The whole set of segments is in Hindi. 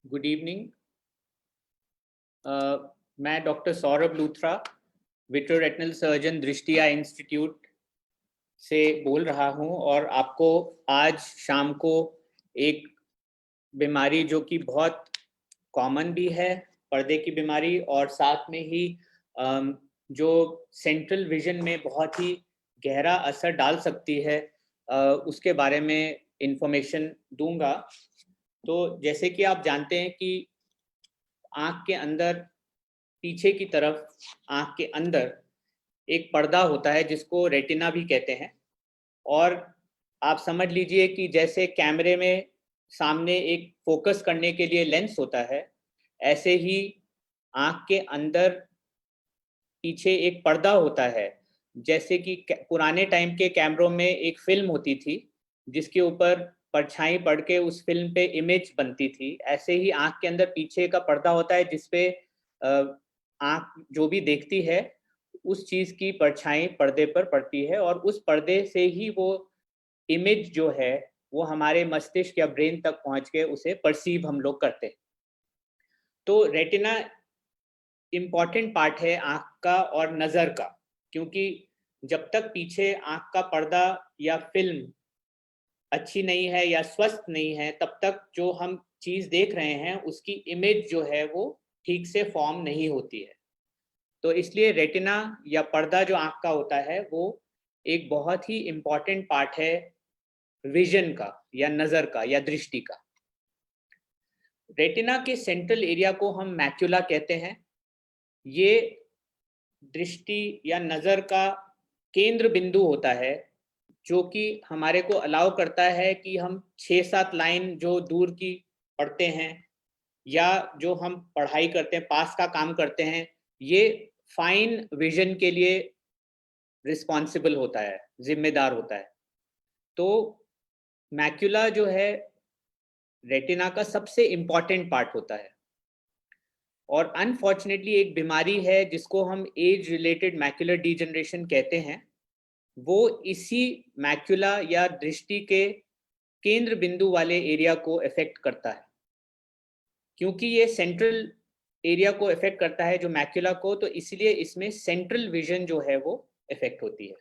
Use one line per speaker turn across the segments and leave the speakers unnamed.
Good evening. मैं डॉक्टर सौरभ लूथरा, विट्रोरेटिनल सर्जन दृष्टि आई इंस्टीट्यूट से बोल रहा हूं और आपको आज शाम को एक बीमारी जो कि बहुत कॉमन भी है, पर्दे की बीमारी, और साथ में ही जो सेंट्रल विजन में बहुत ही गहरा असर डाल सकती है, उसके बारे में इंफॉर्मेशन दूंगा। तो जैसे कि आप जानते हैं कि आँख के अंदर, पीछे की तरफ आँख के अंदर एक पर्दा होता है जिसको रेटिना भी कहते हैं। और आप समझ लीजिए कि जैसे कैमरे में सामने एक फोकस करने के लिए लेंस होता है, ऐसे ही आँख के अंदर पीछे एक पर्दा होता है। जैसे कि पुराने टाइम के कैमरों में एक फ़िल्म होती थी, जिसके ऊपर परछाई पड़ के उस फ़िल्म पे इमेज बनती थी। ऐसे ही आँख के अंदर पीछे का पर्दा होता है जिस पे आँख जो भी देखती है, उस चीज़ की परछाई पर्दे पर पड़ती है और उस पर्दे से ही वो इमेज जो है, वो हमारे मस्तिष्क या ब्रेन तक पहुँच के उसे परसीव हम लोग करते हैं। तो रेटिना इम्पॉर्टेंट पार्ट है आँख का और नज़र का, क्योंकि जब तक पीछे आँख का पर्दा या फ़िल्म अच्छी नहीं है या स्वस्थ नहीं है, तब तक जो हम चीज़ देख रहे हैं, उसकी इमेज जो है वो ठीक से फ़ॉर्म नहीं होती है। तो इसलिए रेटिना या पर्दा जो आँख का होता है, वो एक बहुत ही इम्पॉर्टेंट पार्ट है विज़न का या नज़र का या दृष्टि का। रेटिना के सेंट्रल एरिया को हम मैक्युला कहते हैं। ये दृष्टि या नज़र का केंद्र बिंदु होता है, जो कि हमारे को अलाउ करता है कि हम 6-7 लाइन जो दूर की पढ़ते हैं या जो हम पढ़ाई करते हैं, पास का काम करते हैं, ये फाइन विजन के लिए रिस्पॉन्सिबल होता है, जिम्मेदार होता है। तो मैक्युला जो है रेटिना का सबसे इम्पॉर्टेंट पार्ट होता है। और अनफॉर्चुनेटली एक बीमारी है जिसको हम एज रिलेटेड मैक्युलर डीजनरेशन कहते हैं। वो इसी मैक्युला या दृष्टि के केंद्र बिंदु वाले एरिया को इफेक्ट करता है। क्योंकि ये सेंट्रल एरिया को इफेक्ट करता है जो मैक्युला को, तो इसलिए इसमें सेंट्रल विजन जो है वो इफेक्ट होती है।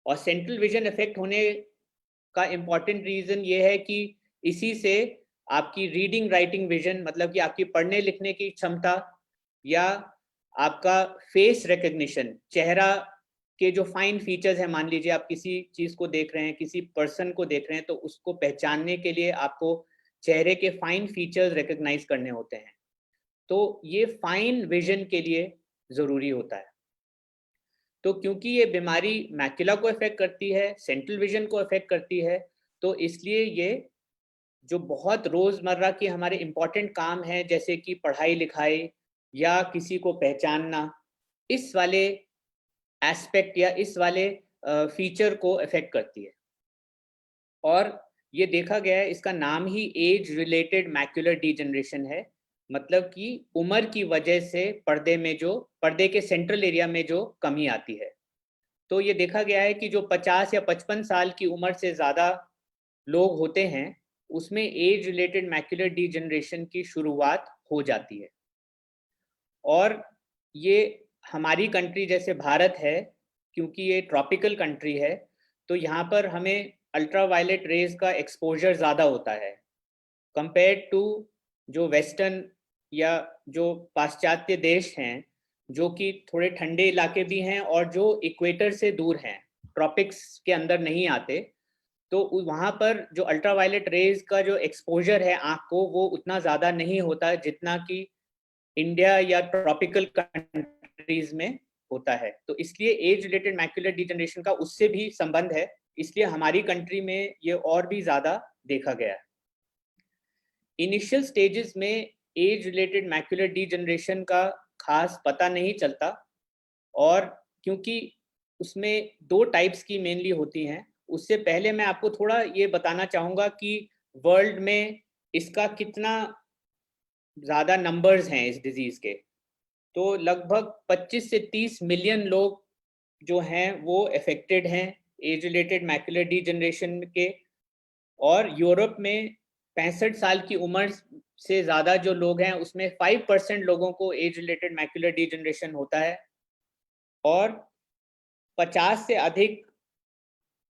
और सेंट्रल विजन इफेक्ट होने का इम्पॉर्टेंट रीजन ये है कि इसी से आपकी रीडिंग राइटिंग विजन, मतलब कि आपकी पढ़ने लिखने की क्षमता या आपका फेस रिकग्निशन, चेहरा के जो फाइन फीचर्स है, मान लीजिए आप किसी चीज को देख रहे हैं, किसी पर्सन को देख रहे हैं, तो उसको पहचानने के लिए आपको चेहरे के फाइन फीचर्स रिकग्नाइज करने होते हैं। तो ये फाइन विजन के लिए जरूरी होता है। तो क्योंकि ये बीमारी मैक्युला को इफेक्ट करती है, सेंट्रल विजन को इफेक्ट करती है, तो इसलिए ये जो बहुत रोजमर्रा के हमारे इंपॉर्टेंट काम हैं, जैसे कि पढ़ाई लिखाई या किसी को पहचानना, इस वाले एस्पेक्ट या इस वाले फीचर को इफेक्ट करती है। और ये देखा गया है, इसका नाम ही एज रिलेटेड मैक्युलर डीजनरेशन है। मतलब कि उम्र की वजह से पर्दे के सेंट्रल एरिया में जो कमी आती है। तो ये देखा गया है कि जो 50 या 55 साल की उम्र से ज़्यादा लोग होते हैं, उसमें एज रिलेटेड मैक्युलर डीजनरेशन की शुरुआत हो जाती है। और ये हमारी कंट्री जैसे भारत है, क्योंकि ये ट्रॉपिकल कंट्री है, तो यहाँ पर हमें अल्ट्रावायलेट रेज का एक्सपोजर ज़्यादा होता है कंपेयर टू जो वेस्टर्न या जो पाश्चात्य देश हैं, जो कि थोड़े ठंडे इलाके भी हैं और जो इक्वेटर से दूर हैं, ट्रॉपिक्स के अंदर नहीं आते। तो वहाँ पर जो अल्ट्रावायलेट रेज का जो एक्सपोजर है आँख को, वो उतना ज़्यादा नहीं होता जितना कि इंडिया या ट्रॉपिकल कंट्रीज में होता है। तो इसलिए एज रिलेटेड मैक्युलर डिजनरेशन का उससे भी संबंध है, इसलिए हमारी कंट्री में ये और भी ज़्यादा देखा गया है। इनिशियल स्टेजेस में एज रिलेटेड मैक्युलर डीजनरेशन का खास पता नहीं चलता, और क्योंकि उसमें दो टाइप्स की मेनली होती हैं। उससे पहले मैं आपको थोड़ा ये बताना चाहूँगा कि वर्ल्ड में इसका कितना ज़्यादा नंबर्स हैं इस डिजीज़ के। तो लगभग 25 से 30 मिलियन लोग जो हैं वो अफेक्टेड हैं एज रिलेटेड मैक्युलर डीजनरेशन के। और यूरोप में 65 साल की उम्र से ज़्यादा जो लोग हैं उसमें 5% लोगों को एज रिलेटेड मैक्युलर डीजनरेशन होता है, और 50 से अधिक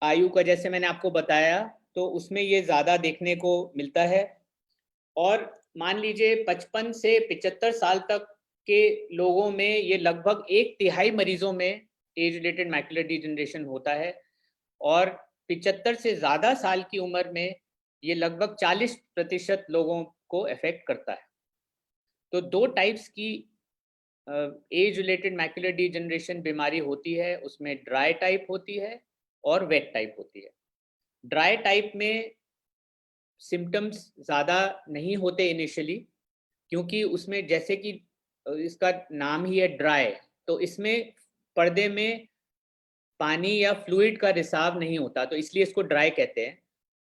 आयु का जैसे मैंने आपको बताया तो उसमें ये ज़्यादा देखने को मिलता है। और मान लीजिए 55 से 75 साल तक के लोगों में ये लगभग 1/3 मरीजों में एज रिलेटेड मैक्युलर डीजनरेशन होता है, और 75 से ज़्यादा साल की उम्र में ये लगभग 40% लोगों को अफेक्ट करता है। तो 2 टाइप्स की एज रिलेटेड मैक्युलर डीजनरेशन बीमारी होती है, उसमें ड्राई टाइप होती है और वेट टाइप होती है। ड्राई टाइप में सिम्पटम्स ज़्यादा नहीं होते इनिशियली, क्योंकि उसमें जैसे कि इसका नाम ही है ड्राई, तो इसमें पर्दे में पानी या फ्लूइड का रिसाव नहीं होता, तो इसलिए इसको ड्राई कहते हैं,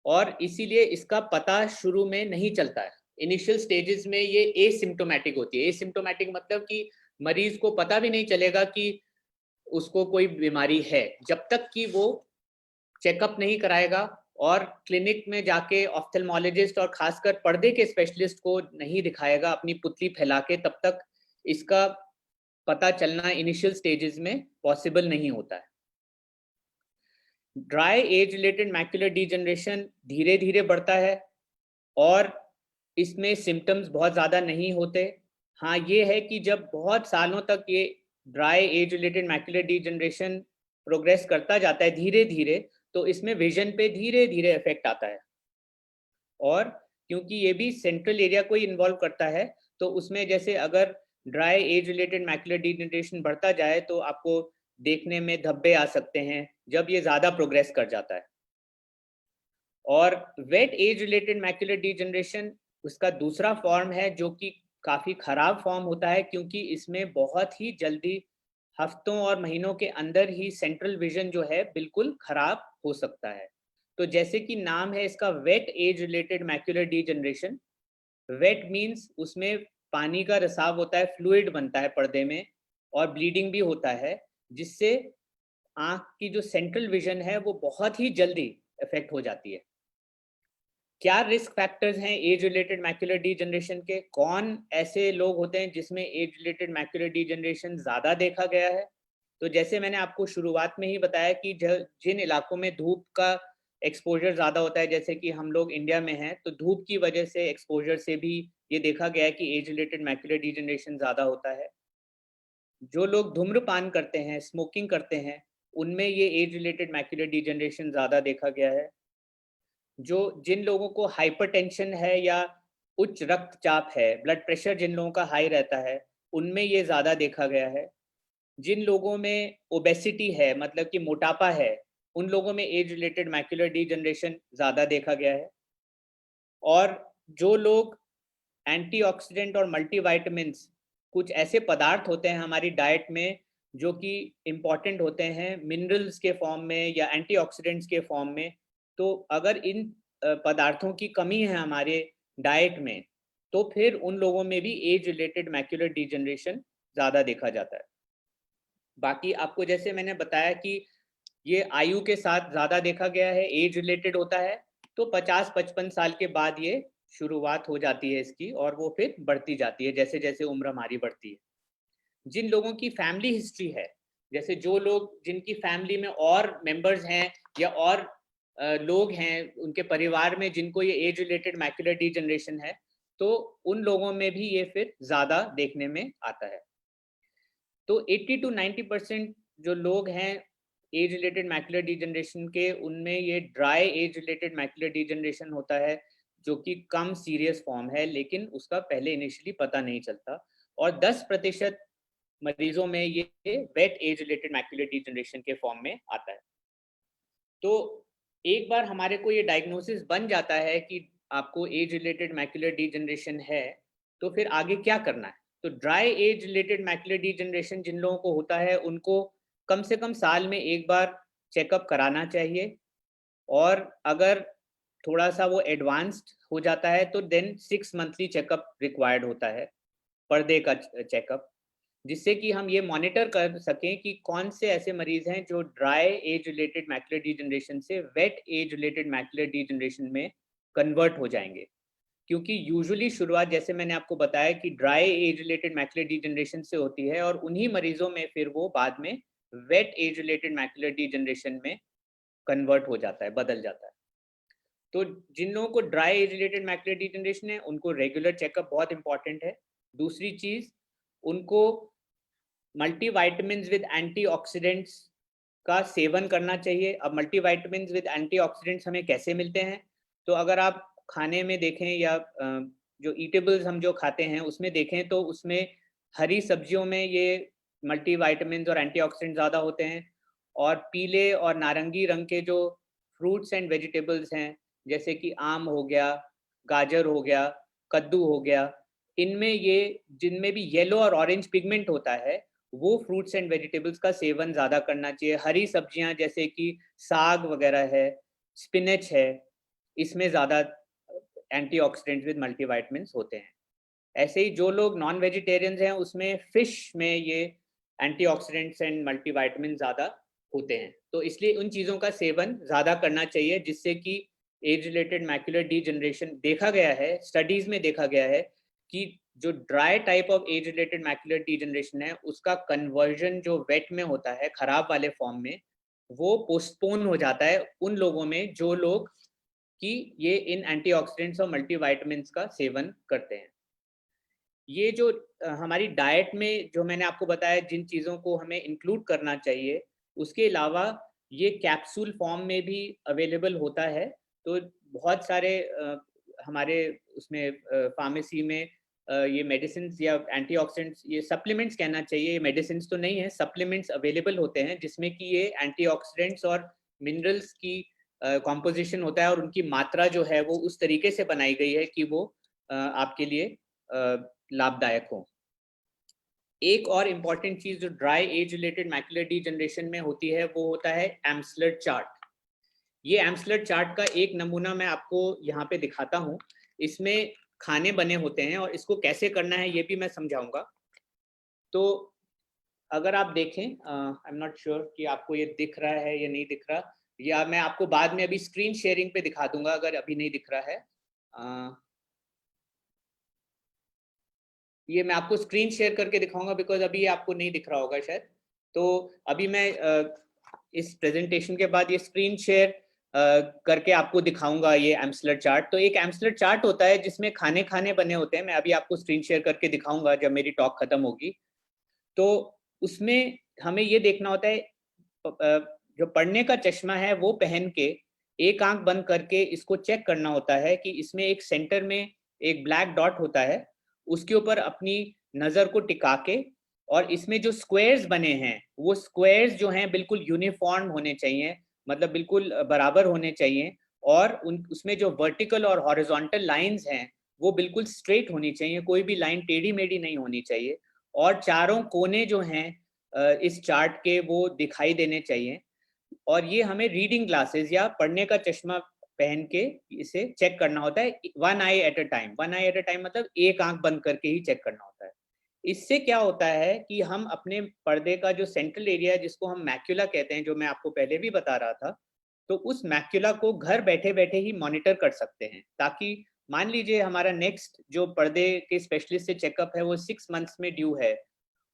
और इसीलिए इसका पता शुरू में नहीं चलता है। इनिशियल स्टेजेस में ये एसिम्प्टोमेटिक होती है। एसिम्प्टोमेटिक मतलब कि मरीज को पता भी नहीं चलेगा कि उसको कोई बीमारी है, जब तक कि वो चेकअप नहीं कराएगा और क्लिनिक में जाके ऑफ्थेल्मोलॉजिस्ट और खासकर पर्दे के स्पेशलिस्ट को नहीं दिखाएगा अपनी पुतली फैला के, तब तक इसका पता चलना इनिशियल स्टेजेस में पॉसिबल नहीं होता है। Dry age related macular degeneration धीरे धीरे बढ़ता है और इसमें सिम्टम्स बहुत ज़्यादा नहीं होते। हाँ, ये है कि जब बहुत सालों तक ये dry age related macular degeneration progress करता जाता है धीरे धीरे, तो इसमें विजन पे धीरे धीरे इफेक्ट आता है। और क्योंकि ये भी सेंट्रल एरिया को ही इन्वॉल्व करता है, तो उसमें जैसे अगर dry age related macular degeneration बढ़ता जाए तो आपको देखने में धब्बे आ सकते हैं जब ये ज़्यादा प्रोग्रेस कर जाता है। और wet age related macular degeneration उसका दूसरा फॉर्म है, जो कि काफ़ी खराब फॉर्म होता है, क्योंकि इसमें बहुत ही जल्दी हफ्तों और महीनों के अंदर ही सेंट्रल विजन जो है बिल्कुल खराब हो सकता है। तो जैसे कि नाम है इसका, wet age related macular degeneration. Wet means उसमें पानी का रिसाव होता है, फ्लूइड बनता है पर्दे में, और ब्लीडिंग भी होता है, जिससे आँख की जो सेंट्रल विजन है वो बहुत ही जल्दी इफेक्ट हो जाती है। क्या रिस्क फैक्टर्स हैं एज रिलेटेड मैक्युलर डीजनरेशन के? कौन ऐसे लोग होते हैं जिसमें एज रिलेटेड मैक्युलर डीजनरेशन ज़्यादा देखा गया है? तो जैसे मैंने आपको शुरुआत में ही बताया कि जिन इलाकों में धूप का एक्सपोजर ज़्यादा होता है, जैसे कि हम लोग इंडिया में हैं, तो धूप की वजह से एक्सपोजर से भी ये देखा गया है कि एज रिलेटेड मैक्युलर डीजनरेशन ज़्यादा होता है। जो लोग धूम्रपान करते हैं, स्मोकिंग करते हैं, उनमें ये एज रिलेटेड मैक्युलर डीजनरेशन ज़्यादा देखा गया है। जिन लोगों को हाइपरटेंशन है या उच्च रक्तचाप है, ब्लड प्रेशर जिन लोगों का हाई रहता है, उनमें ये ज़्यादा देखा गया है। जिन लोगों में ओबेसिटी है, मतलब कि मोटापा है, उन लोगों में एज रिलेटेड मैक्युलर डीजनरेशन ज़्यादा देखा गया है। और जो लोग एंटीऑक्सीडेंट और मल्टीविटामिन्स, कुछ ऐसे पदार्थ होते हैं हमारी डाइट में जो कि इम्पॉर्टेंट होते हैं मिनरल्स के फॉर्म में या एंटीऑक्सीडेंट्स के फॉर्म में, तो अगर इन पदार्थों की कमी है हमारे डाइट में, तो फिर उन लोगों में भी एज रिलेटेड मैक्युलर डीजनरेशन ज़्यादा देखा जाता है। बाकी आपको जैसे मैंने बताया कि ये आयु के साथ ज़्यादा देखा गया है, एज रिलेटेड होता है, तो 50-55 साल के बाद ये शुरुआत हो जाती है इसकी, और वो फिर बढ़ती जाती है जैसे-जैसे उम्र हमारी बढ़ती है। जिन लोगों की फैमिली हिस्ट्री है, जैसे जो लोग जिनकी फैमिली में और मेंबर्स हैं या और लोग हैं उनके परिवार में जिनको ये एज रिलेटेड मैक्युलर डीजनरेशन है, तो उन लोगों में भी ये फिर ज़्यादा देखने में आता है। तो 80 टू 90% जो लोग हैं एज रिलेटेड मैक्युलर डीजनरेशन के, उनमें ये dry age related macular degeneration होता है, जो कि कम सीरियस फॉर्म है, लेकिन उसका पहले इनिशियली पता नहीं चलता। और 10% मरीजों में ये wet age related macular degeneration के फॉर्म में आता है। तो एक बार हमारे को ये डायग्नोसिस बन जाता है कि आपको एज रिलेटेड मैक्युलर डीजनरेशन है, तो फिर आगे क्या करना है? तो dry age related macular degeneration जिन लोगों को होता है, उनको कम से कम साल में एक बार चेकअप कराना चाहिए, और अगर थोड़ा-सा वो एडवांस्ड हो जाता है, तो देन 6 मंथली चेकअप रिक्वायर्ड होता है, पर्दे का चेकअप, जिससे कि हम ये मॉनिटर कर सकें कि कौन से ऐसे मरीज़ हैं जो dry age related macular degeneration से wet age related macular degeneration में कन्वर्ट हो जाएँगे। क्योंकि यूजुअली शुरुआत जैसे मैंने आपको बताया कि dry age related macular degeneration से होती है और उन्हीं मरीजों में फिर वो बाद में wet age related macular degeneration में कन्वर्ट हो जाता है, बदल जाता है। तो जिन लोगों को dry age related macular degeneration है उनको रेगुलर चेकअप बहुत इंपॉर्टेंट है। दूसरी चीज, उनको मल्टीविटामिन्स विद एंटीऑक्सीडेंट्स का सेवन करना चाहिए। अब मल्टीविटामिन्स विद एंटीऑक्सीडेंट्स हमें कैसे मिलते हैं? तो अगर आप खाने में देखें या जो ईटेबल्स हम जो खाते हैं उसमें देखें तो उसमें हरी सब्जियों में ये मल्टीविटामिन्स और एंटीऑक्सीडेंट ज़्यादा होते हैं। और पीले और नारंगी रंग के जो फ्रूट्स एंड वेजिटेबल्स हैं, जैसे कि आम हो गया, गाजर हो गया, कद्दू हो गया, इनमें ये जिनमें भी येलो और ऑरेंज पिगमेंट होता है, वो फ्रूट्स एंड वेजिटेबल्स का सेवन ज़्यादा करना चाहिए। हरी सब्जियां जैसे कि साग वगैरह है, स्पिनच है, इसमें ज़्यादा एंटीऑक्सीडेंट्स विद मल्टीविटामिन्स होते हैं। ऐसे ही जो लोग नॉन वेजिटेरियंस हैं उसमें फिश में ये एंटीऑक्सीडेंट्स एंड मल्टीविटामिन ज़्यादा होते हैं। तो इसलिए उन चीज़ों का सेवन ज़्यादा करना चाहिए जिससे कि एज रिलेटेड मैकुलर डीजनरेशन देखा गया है, स्टडीज़ में देखा गया है कि जो dry type of age related macular degeneration है उसका कन्वर्जन जो वेट में होता है खराब वाले फॉर्म में, वो पोस्टपोन हो जाता है उन लोगों में जो लोग कि ये इन एंटीऑक्सीडेंट्स और मल्टीविटामिन्स का सेवन करते हैं। ये जो हमारी डाइट में जो मैंने आपको बताया जिन चीज़ों को हमें इंक्लूड करना चाहिए, उसके अलावा ये कैप्सूल फॉर्म में भी अवेलेबल होता है। तो बहुत सारे हमारे उसमें फार्मेसी में ये मेडिसिन्स या एंटीऑक्सीडेंट्स, ये सप्लीमेंट्स कहना चाहिए, ये मेडिसिन्स तो नहीं है, सप्लीमेंट्स अवेलेबल होते हैं जिसमें कि ये एंटीऑक्सीडेंट्स और मिनरल्स की कॉम्पोजिशन होता है और उनकी मात्रा जो है वो उस तरीके से बनाई गई है कि वो आपके लिए लाभदायक हो। एक और इम्पॉर्टेंट चीज जो dry age related macular degeneration में होती है वो होता है एम्सलर चार्ट। ये एम्सलर चार्ट का एक नमूना मैं आपको यहाँ पे दिखाता हूँ। इसमें खाने बने होते हैं और इसको कैसे करना है ये भी मैं समझाऊंगा। तो अगर आप देखें, आई एम नॉट श्योर कि आपको ये दिख रहा है या नहीं दिख रहा, या मैं आपको बाद में अभी स्क्रीन शेयरिंग पे दिखा दूंगा अगर अभी नहीं दिख रहा है। ये मैं आपको स्क्रीन शेयर करके दिखाऊंगा बिकॉज अभी ये आपको नहीं दिख रहा होगा शायद। तो अभी मैं इस प्रेजेंटेशन के बाद ये स्क्रीन शेयर करके आपको दिखाऊंगा ये एम्सलर चार्ट। तो एक एम्सलर चार्ट होता है जिसमें खाने खाने बने होते हैं। मैं अभी आपको स्क्रीन शेयर करके दिखाऊंगा जब मेरी टॉक खत्म होगी। तो उसमें हमें ये देखना होता है, जो पढ़ने का चश्मा है वो पहन के एक आंख बंद करके इसको चेक करना होता है कि इसमें एक सेंटर में एक ब्लैक डॉट होता है, उसके ऊपर अपनी नजर को टिका के, और इसमें जो स्क्वायर्स बने हैं वो स्क्वायर्स जो हैं बिल्कुल यूनिफॉर्म होने चाहिए, मतलब बिल्कुल बराबर होने चाहिए। और उसमें जो वर्टिकल और हॉरिजॉन्टल लाइंस हैं वो बिल्कुल स्ट्रेट होनी चाहिए, कोई भी लाइन टेढ़ी मेढ़ी नहीं होनी चाहिए। और चारों कोने जो हैं इस चार्ट के वो दिखाई देने चाहिए। और ये हमें रीडिंग ग्लासेस या पढ़ने का चश्मा पहन के इसे चेक करना होता है, one I at a time. One I at a time मतलब एक आंख बंद करके ही चेक करना होता है। इससे क्या होता है कि हम अपने पर्दे का जो सेंट्रल एरिया है जिसको हम मैक्यूला कहते हैं, जो मैं आपको पहले भी बता रहा था, तो उस मैक्यूला को घर बैठे बैठे ही मॉनिटर कर सकते हैं। ताकि मान लीजिए हमारा नेक्स्ट जो पर्दे के स्पेशलिस्ट से चेकअप है वो 6 मंथ्स में ड्यू है,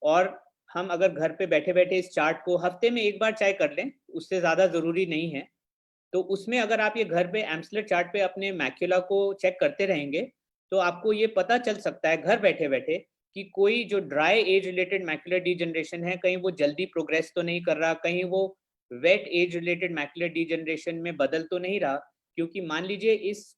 और हम अगर घर पे बैठे बैठे इस चार्ट को हफ्ते में एक बार चाहे कर लें, उससे ज़्यादा ज़रूरी नहीं है, तो उसमें अगर आप ये घर पे एम्सलर चार्ट पे अपने मैक्यूला को चेक करते रहेंगे तो आपको ये पता चल सकता है घर बैठे बैठे कि कोई जो dry age related macular degeneration है कहीं वो जल्दी प्रोग्रेस तो नहीं कर रहा, कहीं वो wet age related macular degeneration में बदल तो नहीं रहा। क्योंकि मान लीजिए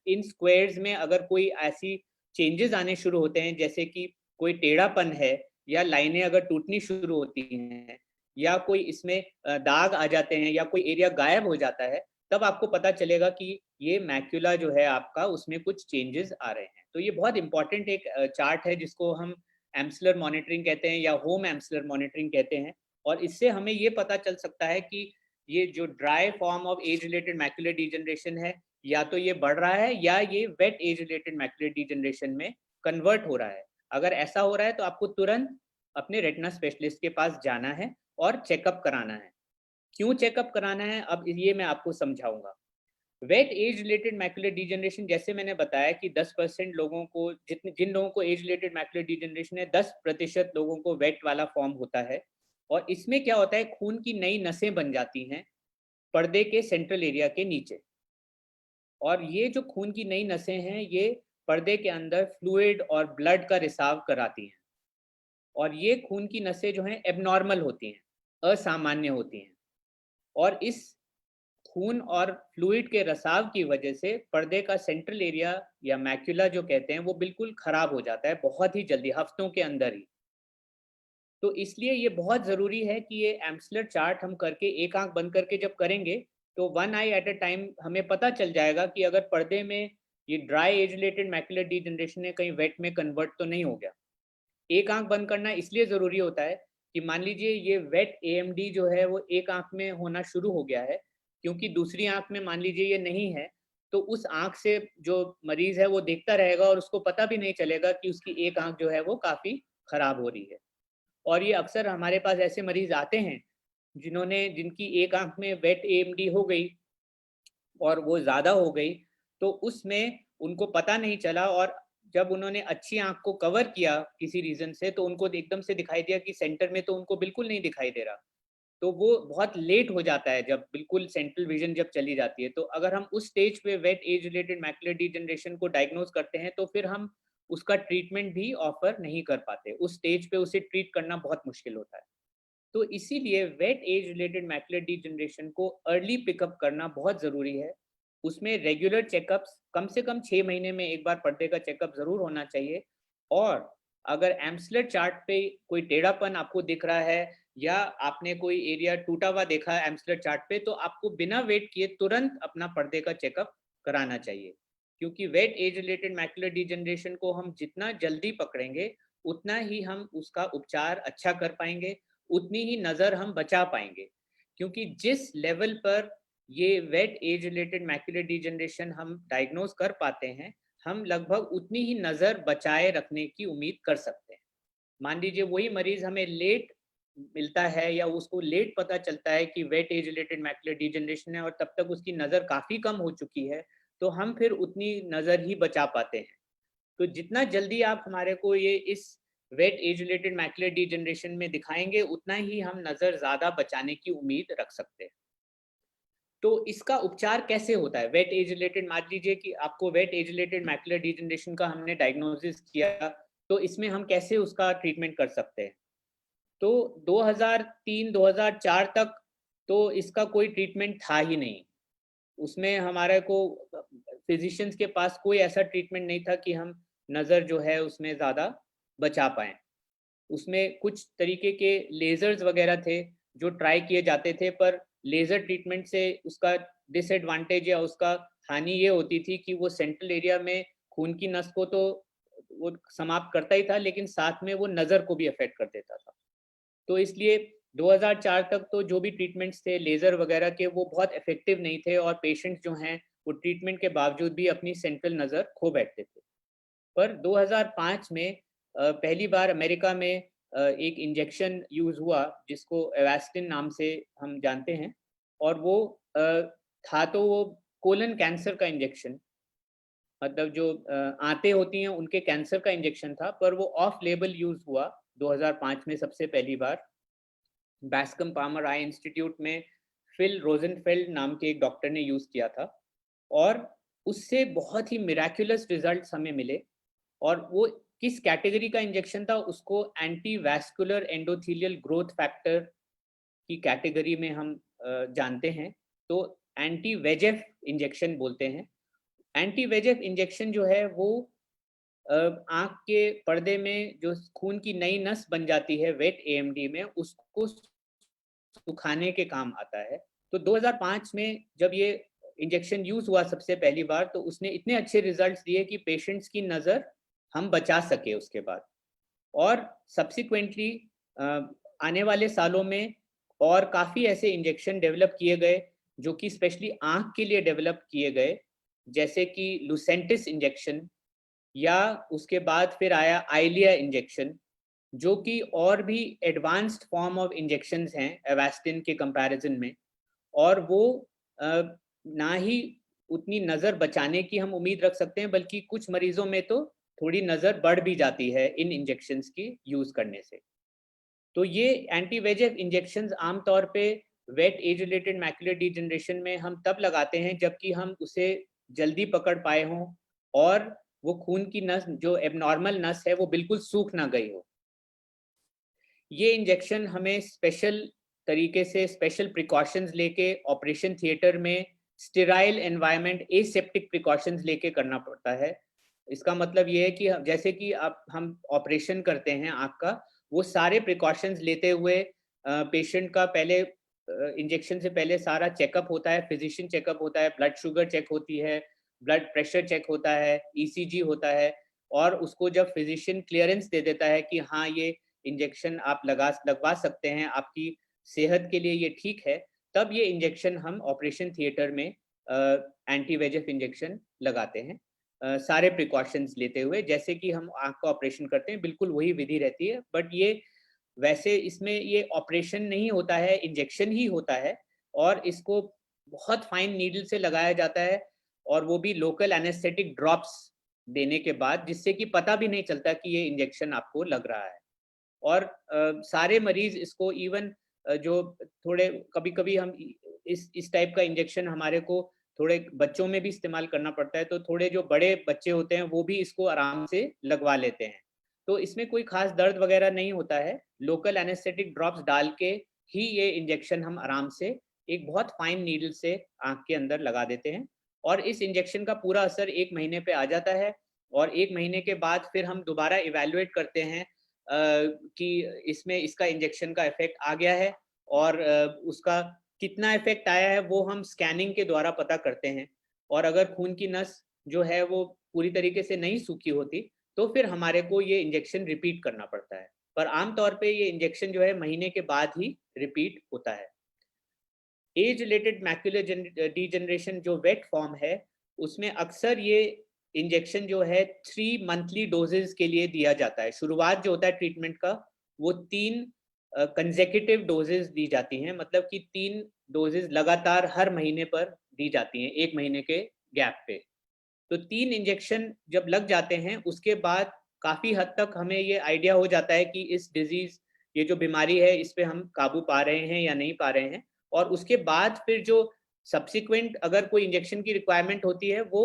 इन स्क्वायर्स में अगर कोई ऐसी चेंजेस आने शुरू होते हैं जैसे कि कोई टेढ़ापन है, या लाइनें अगर टूटनी शुरू होती हैं, या कोई इसमें दाग आ जाते हैं, या कोई एरिया गायब हो जाता है, तब आपको पता चलेगा कि ये मैक्यूला जो है आपका उसमें कुछ चेंजेस आ रहे हैं। तो ये बहुत इंपॉर्टेंट एक चार्ट है जिसको हम एम्सलर मॉनिटरिंग कहते हैं या होम एम्सलर मॉनिटरिंग कहते हैं। और इससे हमें ये पता चल सकता है कि ये जो dry form of age related macular degeneration है, या तो ये बढ़ रहा है या ये wet age related macular degeneration में कन्वर्ट हो रहा है। अगर ऐसा हो रहा है तो आपको तुरंत अपने रेटिना स्पेशलिस्ट के पास जाना है और चेकअप कराना है। क्यों चेकअप कराना है अब ये मैं आपको समझाऊंगा। Wet age related macular degeneration, जैसे मैंने बताया कि 10% लोगों को, जिन लोगों को एज रिलेटेड मैकुलर डिजनरेशन है, 10% लोगों को वेट वाला फॉर्म होता है। और इसमें क्या होता है, खून की नई नसें बन जाती हैं पर्दे के सेंट्रल एरिया के नीचे। और ये जो खून की नई नसें हैं, ये पर्दे के अंदर फ्लूइड और ब्लड का रिसाव कराती हैं। और ये खून की नसें जो हैं एबनॉर्मल होती हैं, असामान्य होती हैं। और इस खून और फ्लूइड के रिसाव की वजह से पर्दे का सेंट्रल एरिया या मैक्यूला जो कहते हैं, वो बिल्कुल खराब हो जाता है बहुत ही जल्दी, हफ्तों के अंदर ही। तो इसलिए ये बहुत ज़रूरी है कि ये एम्सलर चार्ट हम करके, एक आंख बंद करके जब करेंगे, तो one I at a time हमें पता चल जाएगा कि अगर पर्दे में ये dry age related macular degeneration है, कहीं वेट में कन्वर्ट तो नहीं हो गया। एक आंख बंद करना इसलिए ज़रूरी होता है कि मान लीजिए ये वेट एएमडी जो है वो एक आंख में होना शुरू हो गया है, क्योंकि दूसरी आंख में मान लीजिए ये नहीं है, तो उस आंख से जो मरीज़ है वो देखता रहेगा और उसको पता भी नहीं चलेगा कि उसकी एक आंख जो है वो काफ़ी खराब हो रही है। और ये अक्सर हमारे पास ऐसे मरीज़ आते हैं, जिनकी एक आंख में वेट एएमडी हो गई और वो ज़्यादा हो गई, तो उसमें उनको पता नहीं चला, और जब उन्होंने अच्छी आँख को कवर किया किसी रीज़न से, तो उनको एकदम से दिखाई दिया कि सेंटर में तो उनको बिल्कुल नहीं दिखाई दे रहा। तो वो बहुत लेट हो जाता है, जब बिल्कुल सेंट्रल विज़न जब चली जाती है। तो अगर हम उस स्टेज पे wet age related macular degeneration को डायग्नोज़ करते हैं, तो फिर हम उसका ट्रीटमेंट भी ऑफ़र नहीं कर पाते। उस स्टेज पे उसे ट्रीट करना बहुत मुश्किल होता है। तो इसीलिए wet age related macular degeneration को अर्ली पिकअप करना बहुत ज़रूरी है। उसमें रेगुलर चेकअप्स, कम से कम 6 महीने में एक बार पर्दे का चेकअप ज़रूर होना चाहिए। और अगर एम्सलर चार्ट पे कोई टेढ़ापन आपको दिख रहा है, या आपने कोई एरिया टूटा हुआ देखा है एम्सलर चार्ट पे, तो आपको बिना वेट किए तुरंत अपना पर्दे का चेकअप कराना चाहिए। क्योंकि wet age related macular degeneration को हम जितना जल्दी पकड़ेंगे, उतना ही हम उसका उपचार अच्छा कर पाएँगे, उतनी ही नज़र हम बचा पाएँगे। क्योंकि जिस लेवल पर ये wet age related macular degeneration हम डायग्नोज़ कर पाते हैं, हम लगभग उतनी ही नज़र बचाए रखने की उम्मीद कर सकते हैं। मान लीजिए वही मरीज़ हमें लेट मिलता है, या उसको लेट पता चलता है कि wet age related macular degeneration है, और तब तक उसकी नज़र काफ़ी कम हो चुकी है, तो हम फिर उतनी नज़र ही बचा पाते हैं। तो जितना जल्दी आप हमारे को ये इस wet age related macular degeneration में दिखाएँगे, उतना ही हम नज़र ज़्यादा बचाने की उम्मीद रख सकते हैं। तो इसका उपचार कैसे होता है? वेट एज रिलेटेड, मान लीजिए कि आपको wet age related macular degeneration का हमने डायग्नोसिस किया, तो इसमें हम कैसे उसका ट्रीटमेंट कर सकते हैं? तो 2003-2004 तक तो इसका कोई ट्रीटमेंट था ही नहीं। उसमें हमारे को फिज़िशियंस के पास कोई ऐसा ट्रीटमेंट नहीं था कि हम नज़र जो है उसमें ज़्यादा बचा पाएँ। उसमें कुछ तरीके के लेज़र्स वग़ैरह थे, जो ट्राई किए जाते थे, पर लेज़र ट्रीटमेंट से उसका डिसएडवांटेज या उसका हानि ये होती थी कि वो सेंट्रल एरिया में खून की नस को तो वो समाप्त करता ही था, लेकिन साथ में वो नज़र को भी अफ़ेक्ट कर देता था। तो इसलिए 2004 तक तो जो भी ट्रीटमेंट्स थे लेज़र वग़ैरह के, वो बहुत इफ़ेक्टिव नहीं थे, और पेशेंट्स जो हैं, वो ट्रीटमेंट के बावजूद भी अपनी सेंट्रल नज़र खो बैठते थे। पर 2005 में पहली बार अमेरिका में एक इंजेक्शन यूज़ हुआ, जिसको एवास्टिन नाम से हम जानते हैं। और वो था तो वो कोलन कैंसर का इंजेक्शन, मतलब जो आंतें होती हैं उनके कैंसर का इंजेक्शन था, पर वो ऑफ लेबल यूज़ हुआ 2005 में सबसे पहली बार। बेस्कम पामर आई इंस्टीट्यूट में फिल रोज़ेनफेल्ड नाम के एक डॉक्टर ने यूज़ किया था, और उससे बहुत ही मिरेक्युलस रिज़ल्ट्स हमें मिले। और वो किस कैटेगरी का इंजेक्शन था, उसको anti vascular endothelial growth factor की कैटेगरी में हम जानते हैं। तो एंटी वेजेफ इंजेक्शन बोलते हैं। एंटी वेजेफ इंजेक्शन जो है वो आँख के पर्दे में जो खून की नई नस बन जाती है वेट एएमडी में, उसको सुखाने के काम आता है। तो 2005 में जब ये इंजेक्शन यूज़ हुआ सबसे पहली बार, तो उसने इतने अच्छे रिज़ल्ट्स दिए कि पेशेंट्स की नज़र हम बचा सके उसके बाद। और सब्सिक्वेंटली अ, आने वाले सालों में और काफ़ी ऐसे इंजेक्शन डेवलप किए गए, जो कि स्पेशली आँख के लिए डेवलप किए गए, जैसे कि लुसेंटिस इंजेक्शन, या उसके बाद फिर आया आइलिया इंजेक्शन, जो कि और भी एडवांस्ड फॉर्म ऑफ इंजेक्शंस हैं एवास्टिन के कंपैरिजन में। और वो अ, ना ही उतनी नज़र बचाने की हम उम्मीद रख सकते हैं, बल्कि कुछ मरीजों में तो थोड़ी नज़र बढ़ भी जाती है इन इंजेक्शंस की यूज़ करने से। तो ये एंटी VEGF इंजेक्शंस आमतौर पे wet age related macular degeneration में हम तब लगाते हैं जबकि हम उसे जल्दी पकड़ पाए हों और वो खून की नस जो एबनॉर्मल नस है वो बिल्कुल सूख ना गई हो। ये इंजेक्शन हमें स्पेशल तरीके से स्पेशल प्रिकॉशंस लेके ऑपरेशन थिएटर में स्टेराइल एनवायरनमेंट एसेप्टिक प्रिकॉशंस लेके करना पड़ता है। इसका मतलब ये है कि जैसे कि आप हम ऑपरेशन करते हैं आँख का, वो सारे प्रिकॉशंस लेते हुए पेशेंट का पहले इंजेक्शन से पहले सारा चेकअप होता है, फिजिशियन चेकअप होता है, ब्लड शुगर चेक होती है, ब्लड प्रेशर चेक होता है, ईसीजी होता है और उसको जब फिजिशियन क्लियरेंस दे देता है कि हाँ, ये इंजेक्शन आप लगवा सकते हैं, आपकी सेहत के लिए ये ठीक है, तब ये इंजेक्शन हम ऑपरेशन थिएटर में एंटी VEGF इंजेक्शन लगाते हैं। सारे प्रिकॉशंस लेते हुए जैसे कि हम आँख का ऑपरेशन करते हैं, बिल्कुल वही विधि रहती है, बट ये वैसे इसमें ये ऑपरेशन नहीं होता है, इंजेक्शन ही होता है और इसको बहुत फाइन नीडल से लगाया जाता है और वो भी लोकल एनेस्थेटिक ड्रॉप्स देने के बाद, जिससे कि पता भी नहीं चलता कि ये इंजेक्शन आपको लग रहा है। और सारे मरीज इसको इवन जो थोड़े कभी-कभी हम इस टाइप का इंजेक्शन हमारे को थोड़े बच्चों में भी इस्तेमाल करना पड़ता है, तो थोड़े जो बड़े बच्चे होते हैं वो भी इसको आराम से लगवा लेते हैं। तो इसमें कोई खास दर्द वगैरह नहीं होता है, लोकल एनेस्थेटिक ड्रॉप्स डाल के ही ये इंजेक्शन हम आराम से एक बहुत फाइन नीडल से आँख के अंदर लगा देते हैं और इस इंजेक्शन का पूरा असर 1 महीने पे आ जाता है और 1 महीने के बाद फिर हम दोबारा इवैल्यूएट करते हैं कि इसमें इसका इंजेक्शन का इफेक्ट आ गया है और उसका कितना इफेक्ट आया है वो हम स्कैनिंग के द्वारा पता करते हैं और अगर खून की नस जो है वो पूरी तरीके से नहीं सूखी होती तो फिर हमारे को ये इंजेक्शन रिपीट करना पड़ता है, पर आमतौर पे ये इंजेक्शन जो है महीने के बाद ही रिपीट होता है। एज रिलेटेड मैक्यूलर डीजनरेशन जो वेट फॉर्म है उसमें अक्सर ये इंजेक्शन जो है 3 मंथली डोजेस के लिए दिया जाता है। शुरुआत जो होता है ट्रीटमेंट का वो 3 कंसेक्यूटिव डोजेस दी जाती हैं, मतलब कि 3 डोजेस लगातार हर महीने पर दी जाती हैं 1 महीने के गैप पे। तो 3 इंजेक्शन जब लग जाते हैं उसके बाद काफ़ी हद तक हमें ये आइडिया हो जाता है कि इस डिज़ीज़ ये जो बीमारी है इस पे हम काबू पा रहे हैं या नहीं पा रहे हैं और उसके बाद फिर जो सब्सिक्वेंट अगर कोई इंजेक्शन की रिक्वायरमेंट होती है वो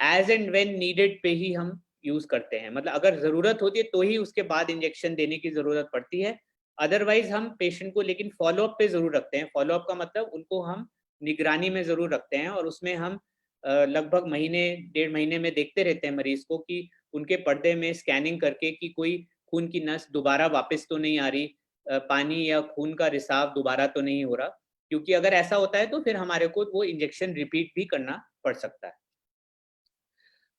एज़ एंड व्हेन नीडेड पे ही हम यूज़ करते हैं। मतलब अगर ज़रूरत होती है तो ही उसके बाद इंजेक्शन देने की ज़रूरत पड़ती है। अदरवाइज़ हम पेशेंट को लेकिन फ़ॉलो-अप पे ज़रूर रखते हैं। फ़ॉलो-अप का मतलब उनको हम निगरानी में ज़रूर रखते हैं और उसमें हम लगभग महीने, डेढ़ महीने में देखते रहते हैं मरीज़ को कि उनके पर्दे में स्कैनिंग करके कि कोई खून की नस दोबारा वापस तो नहीं आ रही, पानी या खून का रिसाव दोबारा तो नहीं हो रहा। क्योंकि अगर ऐसा होता है तो फिर हमारे को वो इंजेक्शन रिपीट भी करना पड़ सकता है।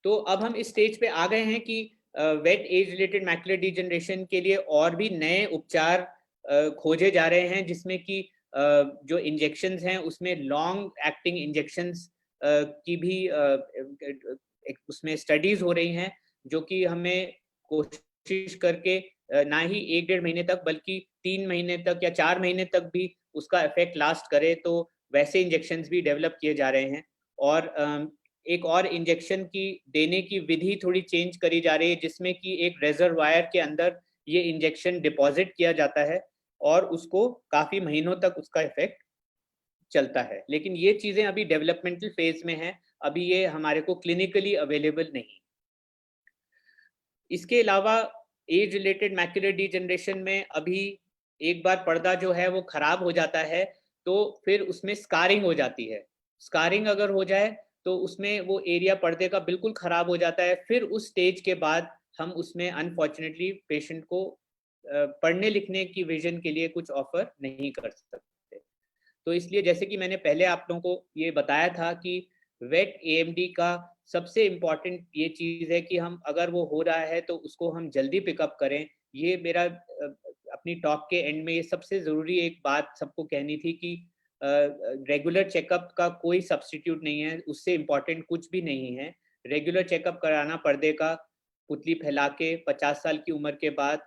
तो अब हम इस स्टेज पे आ गए हैं कि wet age related macular degeneration के लिए और भी नए उपचार खोजे जा रहे हैं जिसमें कि जो इंजेक्शंस हैं उसमें लॉन्ग एक्टिंग इंजेक्शंस की भी उसमें स्टडीज हो रही हैं जो कि हमें कोशिश करके ना ही 1 डेढ़ महीने तक बल्कि 3 महीने तक या 4 महीने तक भी उसका इफेक्ट लास्ट करे, तो वैसे इंजेक्शंस भी डेवलप किए जा रहे हैं और एक और इंजेक्शन की देने की विधि थोड़ी चेंज करी जा रही है जिसमें कि एक रेजरवायर के अंदर ये इंजेक्शन डिपॉजिट किया जाता है और उसको काफी महीनों तक उसका इफेक्ट चलता है, लेकिन ये चीजें अभी डेवलपमेंटल फेज में है, अभी ये हमारे को क्लिनिकली अवेलेबल नहीं। इसके अलावा एज रिलेटेड मैक्युलर डिजनरेशन में अभी एक बार पर्दा जो है वो खराब हो जाता है तो फिर उसमें स्कारिंग हो जाती है। स्कारिंग अगर हो जाए तो उसमें वो एरिया पर्दे का बिल्कुल खराब हो जाता है, फिर उस स्टेज के बाद हम उसमें अनफॉर्चुनेटली पेशेंट को पढ़ने लिखने की विजन के लिए कुछ ऑफर नहीं कर सकते। तो इसलिए जैसे कि मैंने पहले आप लोगों को ये बताया था कि वेट एएमडी का सबसे इम्पोर्टेंट ये चीज़ है कि हम अगर वो हो रहा है तो उसको हम जल्दी पिकअप करें। ये मेरा अपनी टॉक के एंड में ये सबसे ज़रूरी एक बात सबको कहनी थी कि रेगुलर चेकअप का कोई सब्स्टिट्यूट नहीं है, उससे इम्पोर्टेंट कुछ भी नहीं है। रेगुलर चेकअप कराना पर्दे का पुतली फैला के 50 साल की उम्र के बाद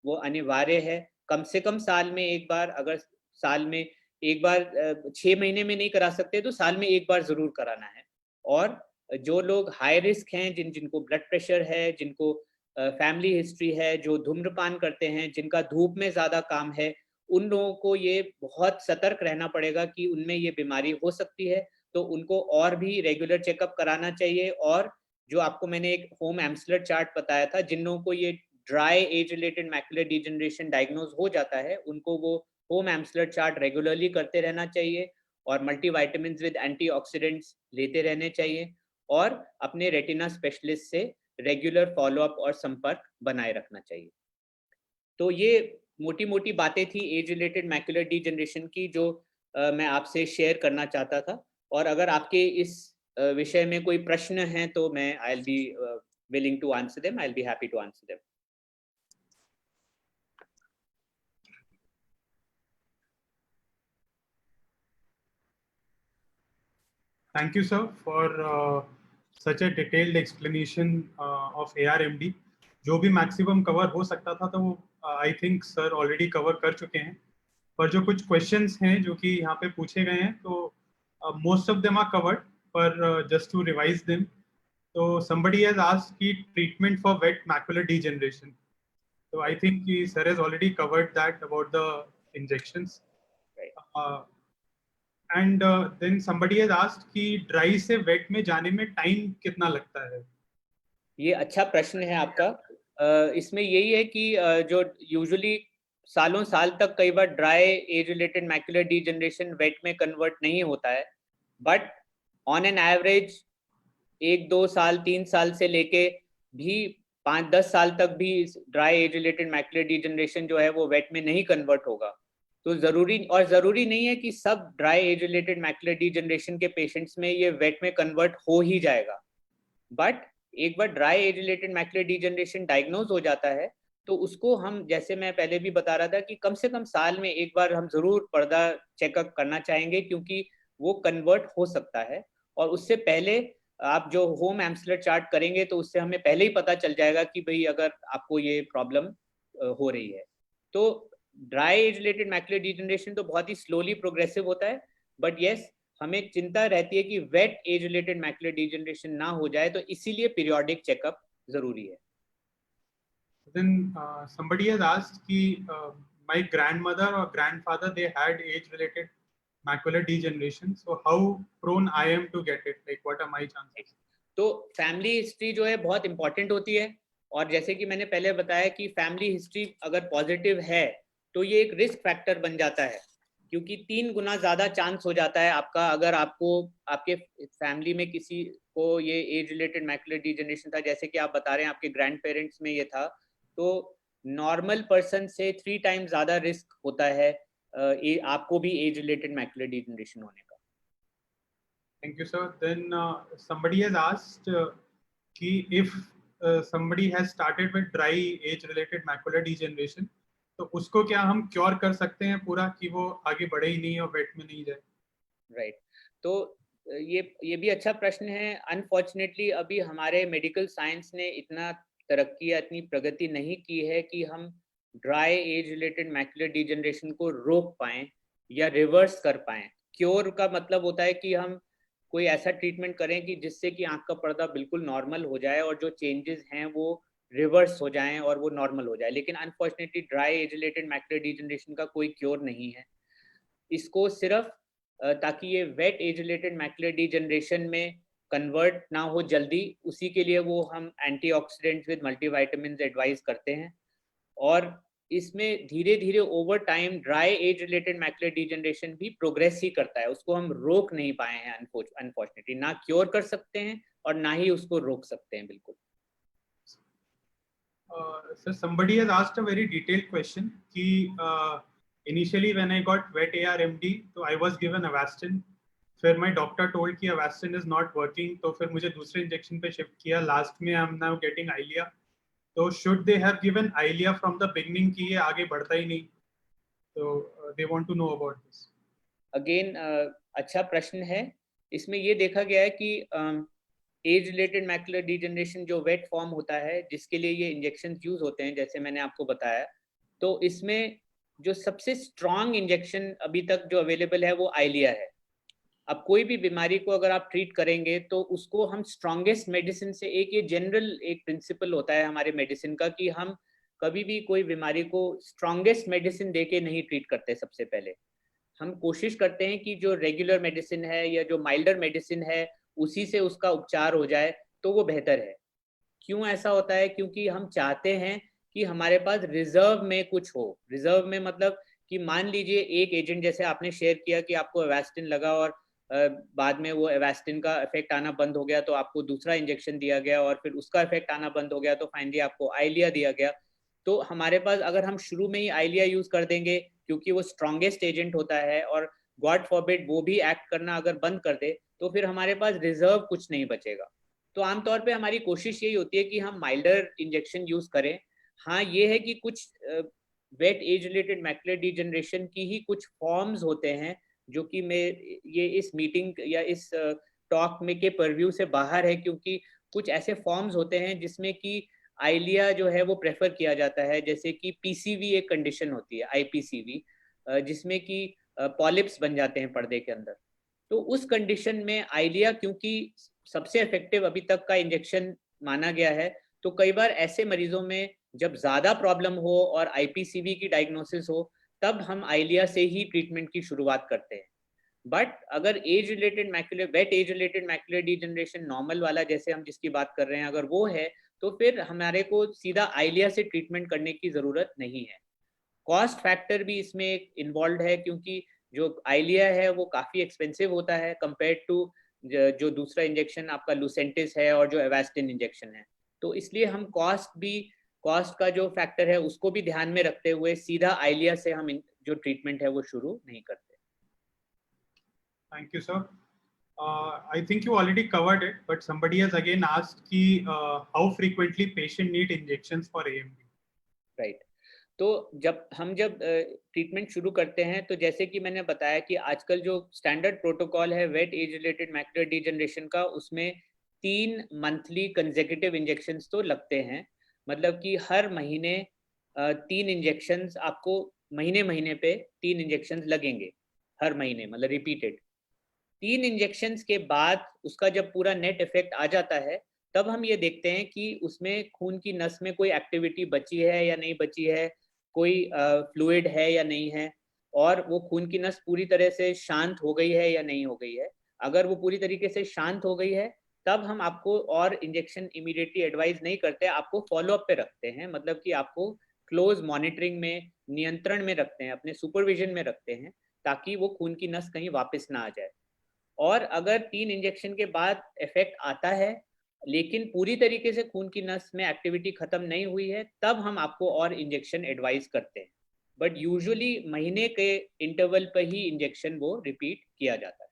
वो अनिवार्य है। कम से कम साल में 1 बार, अगर साल में 1 बार 6 महीने में नहीं करा सकते तो साल में 1 बार ज़रूर कराना है। और जो लोग हाई रिस्क हैं, जिनको ब्लड प्रेशर है, जिनको फैमिली हिस्ट्री है, जो धूम्रपान करते हैं, जिनका धूप में ज़्यादा काम है, उन लोगों को ये बहुत सतर्क रहना पड़ेगा कि उनमें ये बीमारी हो सकती है। तो उनको और भी रेगुलर चेकअप कराना चाहिए। और जो आपको मैंने एक होम एम्सलर चार्ट बताया था, जिन लोगों को ये dry age related macular degeneration diagnose हो जाता है, उनको वो होम एम्सलर चार्ट रेगुलरली करते रहना चाहिए और मल्टीविटामिन विद एंटीऑक्सीडेंट्स लेते रहने चाहिए और अपने रेटिना स्पेशलिस्ट से रेगुलर फॉलोअप और संपर्क बनाए रखना चाहिए। तो ये मोटी मोटी बातें थी एज रिलेटेड मैकुलर डिजनरेशन की, जो मैं आपसे शेयर करना चाहता था। और अगर आपके इस विषय में कोई प्रश्न है तो मैं I will be willing to answer them. I'll be happy to answer them.
Thank you, sir, for such a detailed explanation of ARMD. जो भी मैक्सिमम कवर हो सकता था तो वो I think sir already cover कर चुके हैं, पर जो कुछ क्वेश्चंस हैं जो कि यहाँ पे पूछे गए हैं तो most of them are covered, पर जस्ट टू रिवाइज देम, तो somebody has asked की treatment for wet macular degeneration. So I think sir has already covered that about the injections.
Right.
And then somebody has asked कि dry से wet में जाने में time कितना लगता है?
ये अच्छा प्रश्न है आपका। इसमें यही है कि जो यूजुअली सालों साल तक कई बार dry age related macular degeneration wet में कन्वर्ट नहीं होता है, बट ऑन एन एवरेज 1-2 साल 3 साल से लेके भी 5-10 साल तक भी dry age related macular degeneration जो है वो वेट में नहीं कन्वर्ट होगा। तो जरूरी नहीं है कि सब dry age related macular degeneration के पेशेंट्स में ये वेट में कन्वर्ट हो ही जाएगा, बट एक बार dry age related macular degeneration diagnose हो जाता है तो उसको हम, जैसे मैं पहले भी बता रहा था, कि कम से कम साल में एक बार हम जरूर पर्दा चेकअप करना चाहेंगे, क्योंकि वो कन्वर्ट हो सकता है। और उससे पहले आप जो होम एम्सलर चार्ट करेंगे तो उससे हमें पहले ही पता चल जाएगा कि भाई अगर आपको ये प्रॉब्लम हो रही है। तो dry age related macular degeneration तो बहुत ही स्लोली प्रोग्रेसिव होता है, बट यस, हमें चिंता रहती है कि wet age related macular degeneration ना हो जाए, तो इसीलिए पीरियोडिक चेकअप जरूरी है।
Then somebody has asked कि my grandmother or grandfather they had age-related macular degeneration, so how prone I am to get it? Like what are my chances?
तो फैमिली हिस्ट्री जो है बहुत इंपॉर्टेंट होती है, और जैसे कि मैंने पहले बताया कि फैमिली हिस्ट्री अगर पॉजिटिव है तो ये एक रिस्क फैक्टर बन जाता है, क्योंकि 3 गुना ज्यादा चांस हो जाता है आपका, अगर आपको आपके फैमिली में किसी को ये एज रिलेटेड मैकुलर डिजनरेशन था, जैसे कि आप बता रहे हैं आपके ग्रैंड पेरेंट्स में ये था, तो नॉर्मल पर्सन से 3 टाइम्स ज्यादा रिस्क होता है आपको भी एज रिलेटेड मैकुलर डिजनरेशन होने का।
Thank you, sir. Then somebody has asked कि if somebody has started with dry age-related macular degeneration, तो उसको क्या हम क्योर कर सकते हैं पूरा कि वो आगे बढ़े ही नहीं और वेट में नहीं जाए?
राइट। तो ये भी अच्छा प्रश्न है। अनफॉर्चुनेटली अभी हमारे मेडिकल साइंस ने इतना तरक्की या इतनी प्रगति नहीं की है कि हम dry age related macular degeneration को रोक पाएं या रिवर्स कर पाएं। क्योर का मतलब होता है कि हम कोई ऐसा ट्रीटमेंट करें कि जिससे कि आंख का पर्दा बिल्कुल नॉर्मल हो जाए और जो चेंजेस हैं वो रिवर्स हो जाएं और वो नॉर्मल हो जाए। लेकिन unfortunately dry age related macular degeneration का कोई क्योर नहीं है। इसको सिर्फ ताकि ये wet age related macular degeneration में कन्वर्ट ना हो जल्दी, उसी के लिए वो हम एंटीऑक्सीडेंट्स विद मल्टीविटामिन एडवाइस करते हैं। और इसमें धीरे धीरे over time dry age related macular degeneration भी प्रोग्रेस ही करता है, उसको हम रोक नहीं पाए हैं अनफॉर्चुनेटली। ना क्योर कर सकते हैं और ना ही उसको रोक सकते हैं बिल्कुल।
So somebody has asked a very detailed question कि initially when I got wet ARMD तो I was given Avastin, फिर my doctor told कि Avastin is not working, तो फिर मुझे दूसरे इंजेक्शन पे शिफ्ट किया, लास्ट में I am now getting Eylea, तो should they have given Eylea from the beginning कि ये आगे बढ़ता ही नहीं, तो they want to know about this.
Again अच्छा प्रश्न है। इसमें ये देखा गया है कि एज रिलेटेड मैकुलर डिजनरेशन जो वेट फॉर्म होता है, जिसके लिए ये इंजेक्शन यूज होते हैं, जैसे मैंने आपको बताया, तो इसमें जो सबसे स्ट्रॉन्ग इंजेक्शन अभी तक जो अवेलेबल है वो आइलिया है। अब कोई भी बीमारी को अगर आप ट्रीट करेंगे तो उसको हम स्ट्रॉन्गेस्ट मेडिसिन से, एक ये जनरल एक प्रिंसिपल होता है हमारे मेडिसिन का कि हम कभी भी कोई बीमारी को स्ट्रॉन्गेस्ट मेडिसिन देके नहीं ट्रीट करते। सबसे पहले हम कोशिश करते हैं कि जो रेगुलर मेडिसिन है या जो माइल्डर मेडिसिन है उसी से उसका उपचार हो जाए तो वो बेहतर है। क्यों ऐसा होता है? क्योंकि हम चाहते हैं कि हमारे पास रिजर्व में कुछ हो। रिजर्व में मतलब कि मान लीजिए एक एजेंट, जैसे आपने शेयर किया कि आपको एवास्टिन लगा और बाद में वो एवास्टिन का इफेक्ट आना बंद हो गया तो आपको दूसरा इंजेक्शन दिया गया और फिर उसका इफेक्ट आना बंद हो गया तो फाइनली आपको आइलिया दिया गया। तो हमारे पास अगर हम शुरू में ही आइलिया यूज कर देंगे क्योंकि वो स्ट्रॉन्गेस्ट एजेंट होता है और गॉड फॉरबिड वो भी एक्ट करना अगर बंद कर दे तो फिर हमारे पास रिजर्व कुछ नहीं बचेगा। तो आमतौर पे हमारी कोशिश यही होती है कि हम माइल्डर इंजेक्शन यूज करें। हाँ ये है कि कुछ wet age related macular degeneration की ही कुछ फॉर्म्स होते हैं जो कि मैं ये इस मीटिंग या इस टॉक में के परव्यू से बाहर है, क्योंकि कुछ ऐसे फॉर्म्स होते हैं जिसमें कि आइलिया जो है वो प्रेफर किया जाता है। जैसे कि पीसीवी एक कंडीशन होती है, आईपीसीवी, जिसमें कि पॉलिप्स बन जाते हैं पर्दे के अंदर। तो उस कंडीशन में आइलिया क्योंकि सबसे इफेक्टिव अभी तक का इंजेक्शन माना गया है, तो कई बार ऐसे मरीजों में जब ज्यादा प्रॉब्लम हो और आईपीसीवी की डायग्नोसिस हो तब हम आइलिया से ही ट्रीटमेंट की शुरुआत करते हैं। बट अगर age related macular wet age related macular degeneration normal वाला जैसे हम जिसकी बात कर रहे हैं अगर वो है तो फिर हमारे को सीधा आइलिया से ट्रीटमेंट करने की जरूरत नहीं है। कॉस्ट फैक्टर भी इसमें एक इन्वॉल्व है क्योंकि जो आइलिया है वो काफी एक्सपेंसिव होता है कंपेयर टू जो दूसरा इंजेक्शन आपका लुसेंटिस है और जो एवास्टिन इंजेक्शन है। तो इसलिए हम कॉस्ट का जो फैक्टर है उसको भी ध्यान में रखते हुए सीधा आइलिया से हम जो ट्रीटमेंट है वो शुरू नहीं करते।
Thank you, sir. I think you already covered it, but somebody has again asked कि how frequently patient need injections for AMD.
Right. तो जब ट्रीटमेंट शुरू करते हैं तो जैसे कि मैंने बताया कि आजकल जो स्टैंडर्ड प्रोटोकॉल है wet age related macular degeneration का उसमें 3 मंथली कंसेक्यूटिव इंजेक्शंस तो लगते हैं। मतलब कि हर महीने 3 इंजेक्शंस आपको महीने महीने पे 3 इंजेक्शंस लगेंगे हर महीने, मतलब रिपीटेड। 3 इंजेक्शंस के बाद उसका जब पूरा नेट इफेक्ट आ जाता है तब हम ये देखते हैं कि उसमें खून की नस में कोई एक्टिविटी बची है या नहीं बची है, कोई फ्लूइड है या नहीं है, और वो खून की नस पूरी तरह से शांत हो गई है या नहीं हो गई है। अगर वो पूरी तरीके से शांत हो गई है तब हम आपको और इंजेक्शन इमीडिएटली एडवाइज नहीं करते, आपको फॉलोअप पे रखते हैं। मतलब कि आपको क्लोज मॉनिटरिंग में, नियंत्रण में रखते हैं, अपने सुपरविजन में रखते हैं ताकि वो खून की नस कहीं वापस ना आ जाए। और अगर 3 इंजेक्शन के बाद इफेक्ट आता है लेकिन पूरी तरीके से खून की नस में एक्टिविटी खत्म नहीं हुई है तब हम आपको और इंजेक्शन एडवाइस करते हैं। बट यूजुअली महीने के इंटरवल पर ही इंजेक्शन वो रिपीट किया जाता है।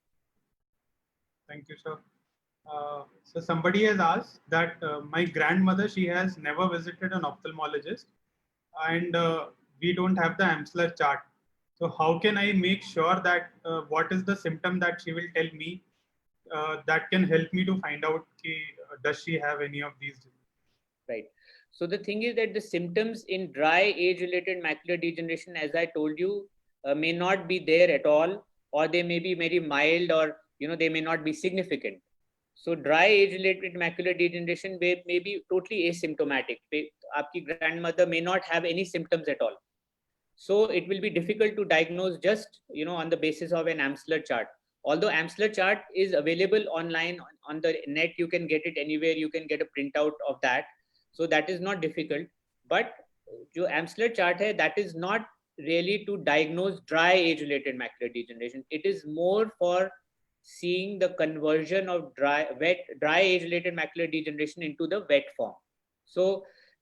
Thank you, sir. So somebody has asked that my grandmother, she has never visited an ophthalmologist, and we don't have the Amsler chart. So how can I make sure that what is the symptom that she will tell me that can help me to find out does she have any of these?
Right. So the thing is that the symptoms in dry age-related macular degeneration, as I told you, may not be there at all, or they may be very mild, or they may not be significant. So dry age-related macular degeneration may be totally asymptomatic. आपकी grandmother may not have any symptoms at all. So it will be difficult to diagnose just on the basis of an Amsler chart. Although Amsler chart is available online on the net, you can get it anywhere. You can get a printout of that. So that is not difficult. But जो Amsler chart है, that is not really to diagnose dry age-related macular degeneration. It is more for seeing the conversion of dry age-related macular degeneration into the wet form. So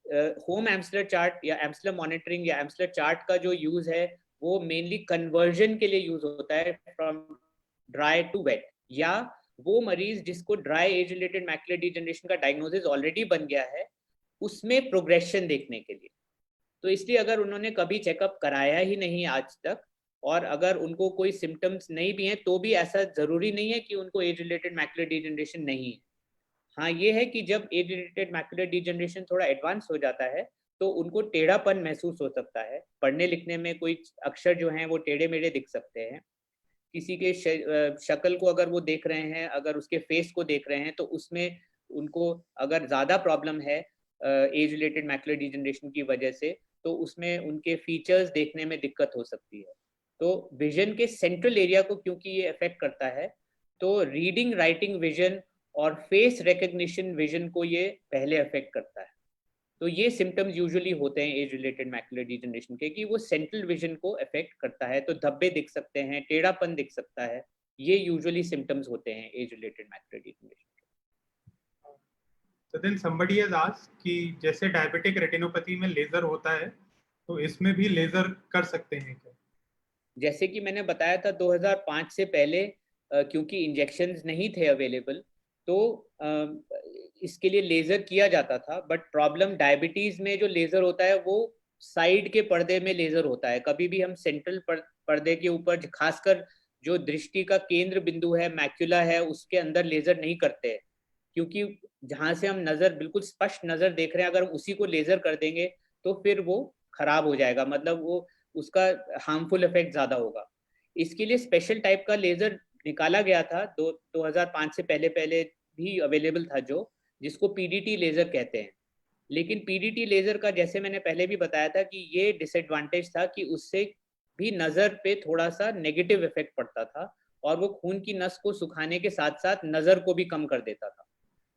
home Amsler chart या एम्सलर मॉनिटरिंग या एम्सलर चार्ट का जो यूज है वो मेनली कन्वर्जन के लिए यूज होता है फ्रॉम ड्राई टू वेट, या वो मरीज जिसको dry age related macular degeneration का डायग्नोसिस ऑलरेडी बन गया है उसमें प्रोग्रेशन देखने के लिए। तो इसलिए अगर उन्होंने कभी चेकअप कराया ही नहीं आज तक और अगर उनको कोई सिम्टम्स नहीं भी हैं तो भी ऐसा जरूरी नहीं है कि उनको एज रिलेटेड मैकुलर डिजनरेशन नहीं है। हाँ ये है कि जब एज रिलेटेड मैकुलर डिजनरेशन थोड़ा एडवांस हो जाता है तो उनको टेढ़ापन महसूस हो सकता है, पढ़ने लिखने में कोई अक्षर जो हैं वो टेढ़े मेढ़े दिख सकते हैं, किसी के शक्ल को अगर वो देख रहे हैं, अगर उसके फेस को देख रहे हैं, तो उसमें उनको अगर ज़्यादा प्रॉब्लम है एज रिलेटेड मैकुलर डिजनरेशन की वजह से, तो उसमें उनके फीचर्स देखने में दिक्कत हो सकती है। तो विजन के सेंट्रल एरिया को क्योंकि ये अफेक्ट करता है, तो रीडिंग राइटिंग विजन और फेस रिकग्निशन विजन को ये पहले अफेक्ट करता है। तो ये सिम्टम्स यूजुअली होते हैं एज रिलेटेड मैकुलर डिजनरेशन के, कि वो सेंट्रल विजन को अफेक्ट करता है। तो धब्बे दिख सकते हैं, टेढ़ापन दिख सकता है, ये यूजुअली सिम्टम्स होते हैं as related macular degeneration.
So then somebody has asked कि जैसे डायबिटिक रेटिनोपैथी में लेजर होता है, तो इसमें भी लेजर कर सकते हैं क्या?
जैसे कि मैंने बताया था 2005 से पहले क्योंकि इंजेक्शंस नहीं थे अवेलेबल, तो इसके लिए लेजर किया जाता था। बट प्रॉब्लम डायबिटीज में जो लेजर होता है वो साइड के पर्दे में लेजर होता है। कभी भी हम सेंट्रल पर्दे के ऊपर, खासकर जो दृष्टि का केंद्र बिंदु है, मैक्युला है, उसके अंदर लेजर नहीं करते हैं, क्योंकि जहां से हम नजर बिल्कुल स्पष्ट नजर देख रहे हैं, अगर हम उसी को लेजर कर देंगे तो फिर वो खराब हो जाएगा, मतलब वो उसका हार्मफुल इफेक्ट ज्यादा होगा। इसके लिए स्पेशल टाइप का लेजर निकाला गया था 2005 से पहले पहले भी अवेलेबल था, जो जिसको पीडीटी लेजर कहते हैं। लेकिन पीडीटी लेजर का, जैसे मैंने पहले भी बताया था, कि ये डिसएडवांटेज था कि उससे भी नजर पे थोड़ा सा नेगेटिव इफेक्ट पड़ता था, और वो खून की नस को सुखाने के साथ साथ नजर को भी कम कर देता था।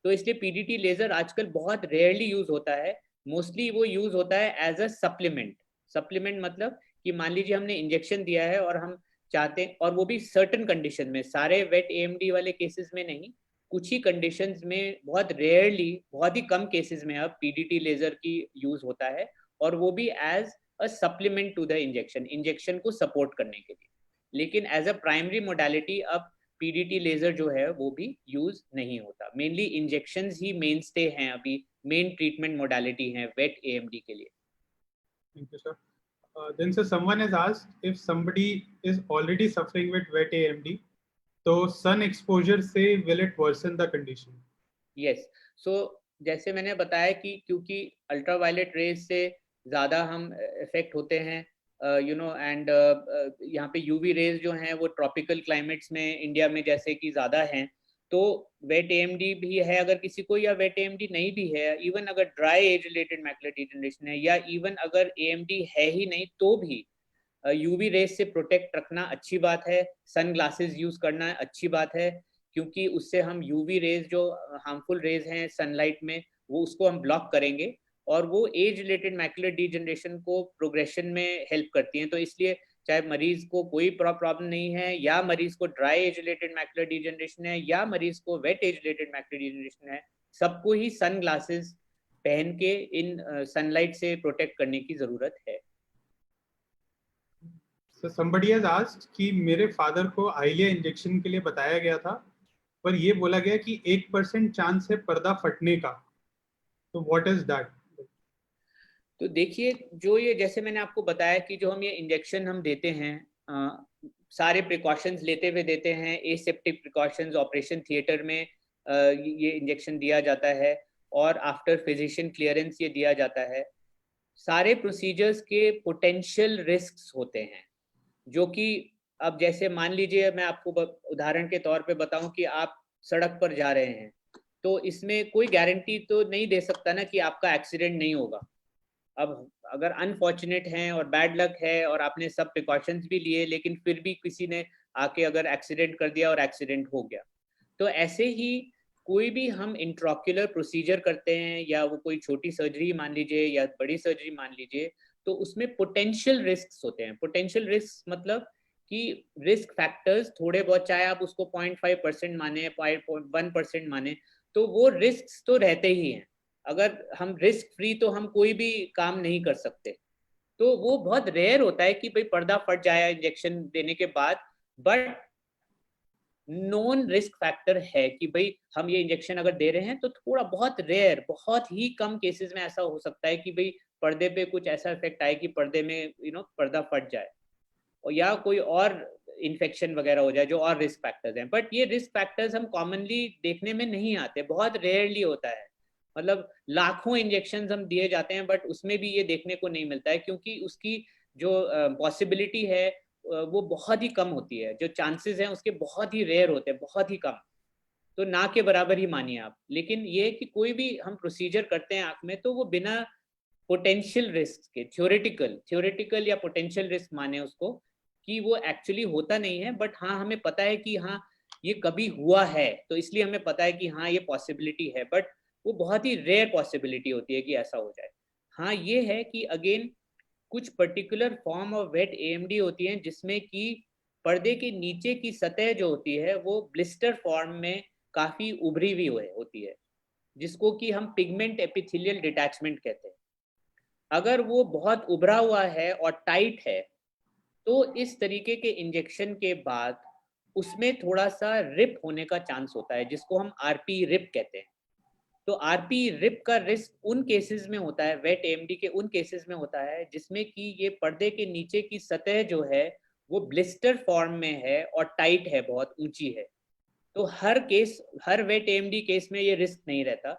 तो इसलिए पीडीटी लेजर आजकल बहुत रेयरली यूज होता है। मोस्टली वो यूज होता है एज अ सप्लीमेंट। सप्लीमेंट मतलब कि मान लीजिए हमने इंजेक्शन दिया है और हम चाहते हैं, और वो भी सर्टेन कंडीशन में, सारे वेट एएमडी वाले केसेस में नहीं, कुछ ही कंडीशंस में, बहुत रेयरली, बहुत ही कम केसेस में अब पीडीटी लेजर की यूज होता है, और वो भी as a supplement to the injection, injection को सपोर्ट करने के लिए। लेकिन एज अ प्राइमरी मोडालिटी अब पीडीटी लेजर जो है वो भी यूज नहीं होता। मेनली इंजेक्शंस ही मेन स्टे हैं, अभी मेन ट्रीटमेंट मोडालिटी है वेट एएमडी के लिए।
Thank you, sir. Then sir, someone has asked if somebody is already suffering with wet AMD, तो sun exposure से will it worsen the condition?
Yes, so जैसे मैंने बताया कि क्योंकि अल्ट्रावायलेट रेज से ज़्यादा हम इफेक्ट होते हैं, एंड यहाँ पे यूवी रेज जो हैं वो ट्रॉपिकल क्लाइमेट्स में इंडिया में जैसे कि ज़्यादा हैं, तो वेट एएमडी भी है अगर किसी को, या वेट एएमडी नहीं भी है, इवन अगर dry age related macular degeneration है, या इवन अगर एएमडी है ही नहीं तो भी यूवी रेज से प्रोटेक्ट रखना अच्छी बात है। सन ग्लासेस यूज करना अच्छी बात है, क्योंकि उससे हम यूवी रेज जो हार्मफुल रेज हैं सनलाइट में, वो उसको हम ब्लॉक करेंगे, और वो एज रिलेटेड मैकुलर डिजनरेशन को प्रोग्रेशन में हेल्प करती हैं। तो इसलिए चाहे मरीज को कोई प्रॉब्लम नहीं है, या मरीज को dry age related macular degeneration है, या मरीज को wet age related macular degeneration है, सबको ही सन ग्लासेस पहन के इन सनलाइट से प्रोटेक्ट करने की जरूरत है।
So somebody has asked कि मेरे फादर को आइलिया इंजेक्शन के लिए बताया गया था, पर ये बोला गया कि 1% चांस है पर्दा फटने का, तो व्हाट इज दैट?
तो देखिए, जो ये जैसे मैंने आपको बताया कि जो हम ये इंजेक्शन हम देते हैं, सारे प्रिकॉशंस लेते हुए देते हैं, एसेप्टिक प्रिकॉशंस, ऑपरेशन थिएटर में ये इंजेक्शन दिया जाता है, और आफ्टर फिजिशियन क्लियरेंस ये दिया जाता है। सारे प्रोसीजर्स के पोटेंशियल रिस्क्स होते हैं, जो कि अब जैसे मान लीजिए मैं आपको उदाहरण के तौर पे बताऊं कि आप सड़क पर जा रहे हैं, तो इसमें कोई गारंटी तो नहीं दे सकता ना कि आपका एक्सीडेंट नहीं होगा। अब अगर अनफॉर्चुनेट हैं और बैड लक है और आपने सब प्रिकॉशंस भी लिए, लेकिन फिर भी किसी ने आके अगर एक्सीडेंट कर दिया और एक्सीडेंट हो गया, तो ऐसे ही कोई भी हम इंट्राक्युलर प्रोसीजर करते हैं, या वो कोई छोटी सर्जरी मान लीजिए या बड़ी सर्जरी मान लीजिए, तो उसमें पोटेंशियल रिस्क होते हैं। पोटेंशियल रिस्क मतलब कि रिस्क फैक्टर्स थोड़े बहुत, चाहे आप उसको 0.5% माने, 0.1% माने, तो वो रिस्क तो रहते ही हैं। अगर हम रिस्क फ्री, तो हम कोई भी काम नहीं कर सकते। तो वो बहुत रेयर होता है कि भाई पर्दा फट जाए इंजेक्शन देने के बाद, बट नॉन रिस्क फैक्टर है कि भाई हम ये इंजेक्शन अगर दे रहे हैं तो थोड़ा बहुत रेयर, बहुत ही कम केसेस में ऐसा हो सकता है कि भाई पर्दे पे कुछ ऐसा इफेक्ट आए कि पर्दे में पर्दा फट जाए, और या कोई और इन्फेक्शन वगैरह हो जाए, जो और रिस्क फैक्टर्स हैं। बट ये रिस्क फैक्टर्स हम कॉमनली देखने में नहीं आते, बहुत रेयरली होता है। मतलब लाखों इंजेक्शन हम दिए जाते हैं, बट उसमें भी ये देखने को नहीं मिलता है, क्योंकि उसकी जो पॉसिबिलिटी है वो बहुत ही कम होती है, जो चांसेस हैं उसके बहुत ही रेयर होते हैं, बहुत ही कम, तो ना के बराबर ही मानिए आप। लेकिन ये कि कोई भी हम प्रोसीजर करते हैं आँख में तो वो बिना पोटेंशियल रिस्क के, थ्योरेटिकल या पोटेंशियल रिस्क माने उसको, कि वो एक्चुअली होता नहीं है, बट हाँ हमें पता है कि हाँ ये कभी हुआ है, तो इसलिए हमें पता है कि हाँ ये पॉसिबिलिटी है, बट वो बहुत ही रेयर पॉसिबिलिटी होती है कि ऐसा हो जाए। हाँ ये है कि अगेन कुछ particular form of wet AMD होती हैं जिसमें कि पर्दे के नीचे की सतह जो होती है वो ब्लिस्टर फॉर्म में काफी उभरी हुई होती है, जिसको कि हम पिगमेंट एपिथेलियल डिटैचमेंट कहते हैं। अगर वो बहुत उभरा हुआ है और टाइट है तो इस तरीके के इंजेक्शन के बाद उसमें थोड़ा सा रिप होने का चांस होता है, जिसको हम आरपी रिप कहते हैं। तो आरपी रिप का रिस्क उन केसेस में होता है, वेट एएमडी के उन केसेस में होता है जिसमें कि ये पर्दे के नीचे की सतह जो है वो ब्लिस्टर फॉर्म में है और टाइट है, बहुत ऊंची है। तो हर वेट एएमडी केस में ये रिस्क नहीं रहता,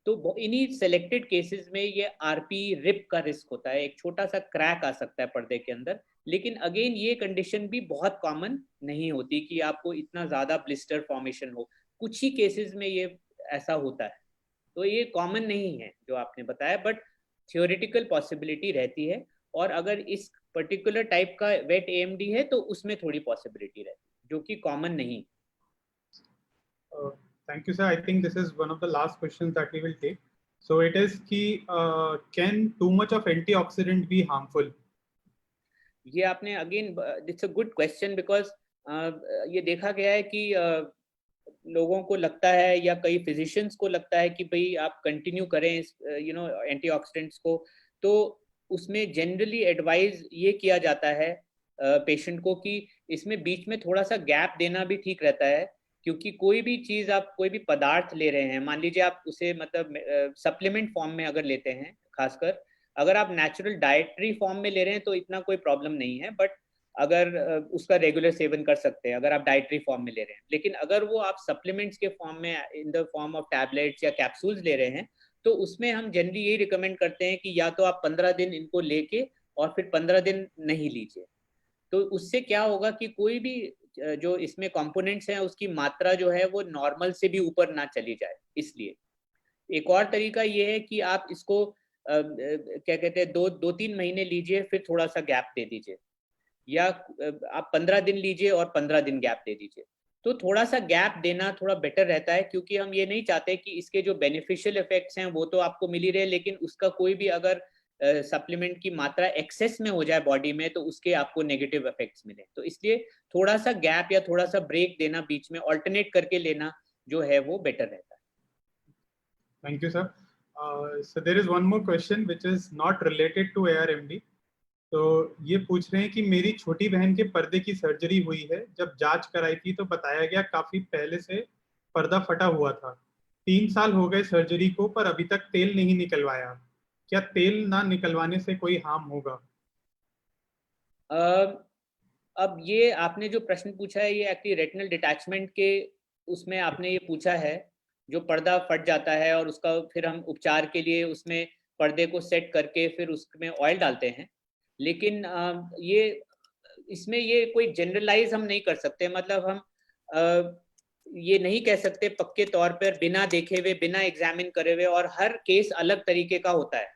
तो इन्हीं सेलेक्टेड केसेस में ये आरपी रिप का रिस्क होता है, एक छोटा सा क्रैक आ सकता है पर्दे के अंदर। लेकिन अगेन ये कंडीशन भी बहुत कॉमन नहीं होती कि आपको इतना ज्यादा ब्लिस्टर फॉर्मेशन हो, कुछ ही केसेस में ये ऐसा होता है, तो ये कॉमन नहीं है जो आपने बताया, बट थियोरेटिकल पॉसिबिलिटी रहती है। और अगर इस पर्टिकुलर टाइप का वेट एएमडी है तो उसमें थोड़ी पॉसिबिलिटी रहती है, जो कि कॉमन नहीं।
Thank you, sir. I think this is one of the last questions that we will take. So it is कि can too much of antioxidant be harmful?
ये आपने again, it's a good question, because ये देखा गया है कि लोगों को लगता है या कई फिजिशियंस को लगता है कि भाई आप कंटिन्यू करें एंटीऑक्सीडेंट्स को, तो उसमें जनरली एडवाइज ये किया जाता है पेशेंट को कि इसमें बीच में थोड़ा सा गैप देना भी ठीक रहता है, क्योंकि कोई भी चीज आप कोई भी पदार्थ ले रहे हैं, मान लीजिए आप उसे मतलब सप्लीमेंट फॉर्म में अगर लेते हैं, खासकर अगर आप नेचुरल डाइटरी फॉर्म में ले रहे हैं तो इतना कोई प्रॉब्लम नहीं है, बट अगर उसका रेगुलर सेवन कर सकते हैं अगर आप डाइटरी फॉर्म में ले रहे हैं। लेकिन अगर वो आप सप्लीमेंट्स के फॉर्म में, in the form of tablets या कैप्सूल्स ले रहे हैं, तो उसमें हम जनरली यही रिकमेंड करते हैं कि या तो आप 15 दिन इनको लेके और फिर 15 दिन नहीं लीजिए। तो उससे क्या होगा कि कोई भी जो इसमें कंपोनेंट्स हैं उसकी मात्रा जो है वो नॉर्मल से भी ऊपर ना चली जाए। इसलिए एक और तरीका ये है कि आप इसको क्या कहते हैं, 2-3 महीने लीजिए, फिर थोड़ा सा गैप दे दीजिए, या आप 15 दिन लीजिए और 15 दिन गैप दे दीजिए। तो थोड़ा सा गैप देना थोड़ा बेटर रहता है, क्योंकि हम ये नहीं चाहते कि इसके जो बेनिफिशियल इफेक्ट्स हैं वो तो आपको मिल ही रहे, लेकिन उसका कोई भी अगर सप्लीमेंट की मात्रा एक्सेस में हो जाए बॉडी में तो उसके आपको नेगेटिव इफेक्ट्स मिले। तो इसलिए थोड़ा सा गैप या थोड़ा सा ब्रेक देना, बीच में ऑल्टरनेट करके लेना जो है वो बेटर रहता है।
Thank you, sir. So there is one more question which is not related to ARMD. तो ये पूछ रहे हैं कि मेरी छोटी बहन के पर्दे की सर्जरी हुई है, जब जांच कराई थी तो बताया गया काफी पहले से पर्दा फटा हुआ था। 3 साल हो गए सर्जरी को, पर अभी तक तेल नहीं निकलवाया। क्या तेल ना निकलवाने से कोई हार्म होगा?
अब ये आपने जो प्रश्न पूछा है ये एक्चुअली रेटिनल डिटैचमेंट के उसमें आपने ये पूछा है, जो पर्दा फट जाता है और उसका फिर हम उपचार के लिए उसमें पर्दे को सेट करके फिर उसमें ऑयल डालते हैं। लेकिन ये इसमें ये कोई जनरलाइज हम नहीं कर सकते, मतलब हम ये नहीं कह सकते पक्के तौर पर बिना देखे हुए, बिना एग्जामिन करे हुए, और हर केस अलग तरीके का होता है।